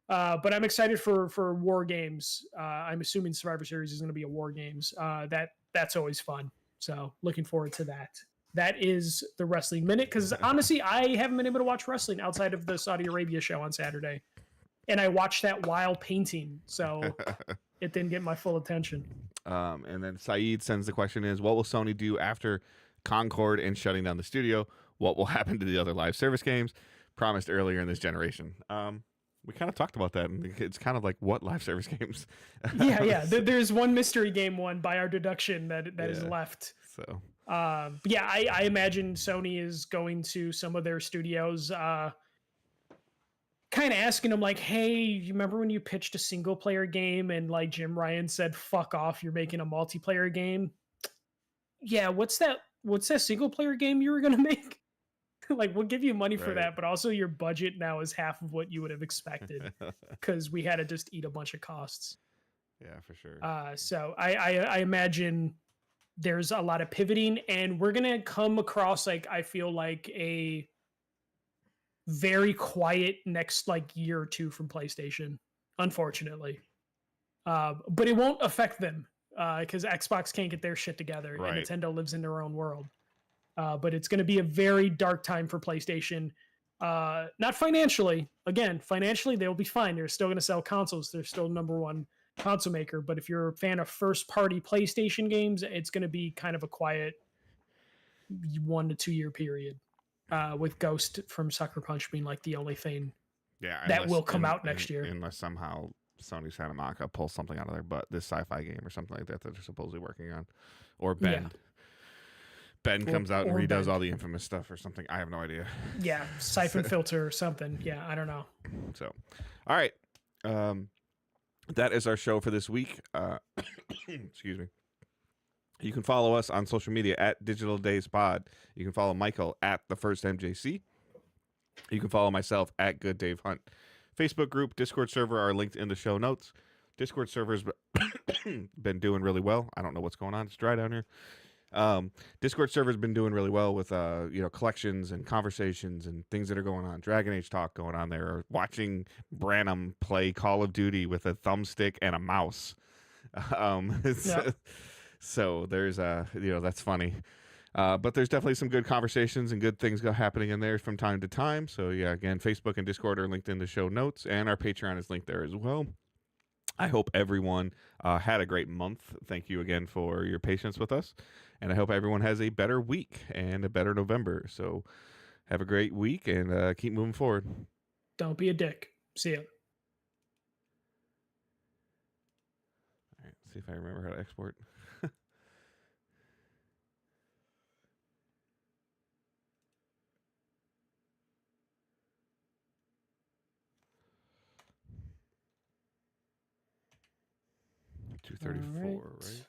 But I'm excited for War Games. I'm assuming Survivor Series is going to be a War Games. That's always fun. So looking forward to that. That is the Wrestling Minute, because honestly, I haven't been able to watch wrestling outside of the Saudi Arabia show on Saturday. And I watched that while painting, so it didn't get my full attention. And then Saeed sends the question is, what will Sony do after Concord and shutting down the studio. What will happen to the other live service games promised earlier in this generation? We kind of talked about that, and it's kind of like, what live service games? Yeah. There's one mystery game one by our deduction that is left. So, but yeah, I imagine Sony is going to some of their studios, kind of asking them like, hey, you remember when you pitched a single player game and like Jim Ryan said, fuck off, you're making a multiplayer game? Yeah, what's that single player game you were gonna make? Like, we'll give you money for that, but also your budget now is half of what you would have expected because we had to just eat a bunch of costs. Yeah, for sure. So I imagine there's a lot of pivoting, and we're gonna come across, like, I feel like a very quiet next like year or two from PlayStation, unfortunately. But it won't affect them because Xbox can't get their shit together, and Nintendo lives in their own world. But it's going to be a very dark time for PlayStation. Not financially. Again, financially, they'll be fine. They're still going to sell consoles. They're still number one console maker. But if you're a fan of first-party PlayStation games, it's going to be kind of a quiet 1 to 2 year period. With Ghost from Sucker Punch being like the only thing that will come out next year. Unless somehow Sony Santa Monica pulls something out of their butt, this sci-fi game or something like that they're supposedly working on. Or Bend. Yeah. Bend comes out and redoes all the Infamous stuff or something. I have no idea. Yeah, Siphon Filter or something. Yeah, I don't know. So, all right. That is our show for this week. Excuse me. You can follow us on social media at Digital Days Pod. You can follow Michael at The First MJC. You can follow myself at Good Dave Hunt. Facebook group, Discord server are linked in the show notes. Discord server's been doing really well. I don't know what's going on. It's dry down here. Discord server's been doing really well with collections and conversations and things that are going on. Dragon Age talk going on there. Or watching Branham play Call of Duty with a thumbstick and a mouse. So there's that's funny. But there's definitely some good conversations and good things happening in there from time to time. So yeah, again, Facebook and Discord are linked in the show notes, and our Patreon is linked there as well. I hope everyone had a great month. Thank you again for your patience with us. And I hope everyone has a better week and a better November. So have a great week and keep moving forward. Don't be a dick. See ya. All right, see if I remember how to export. $234, right?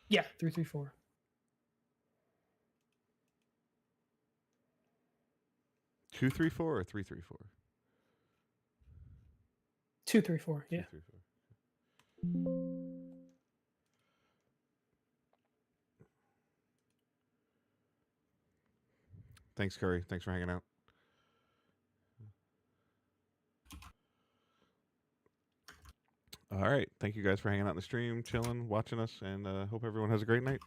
Yeah, 334. $234 or 334? 234, yeah. 234. Thanks, Curry. Thanks for hanging out. All right. Thank you guys for hanging out in the stream, chilling, watching us, and hope everyone has a great night.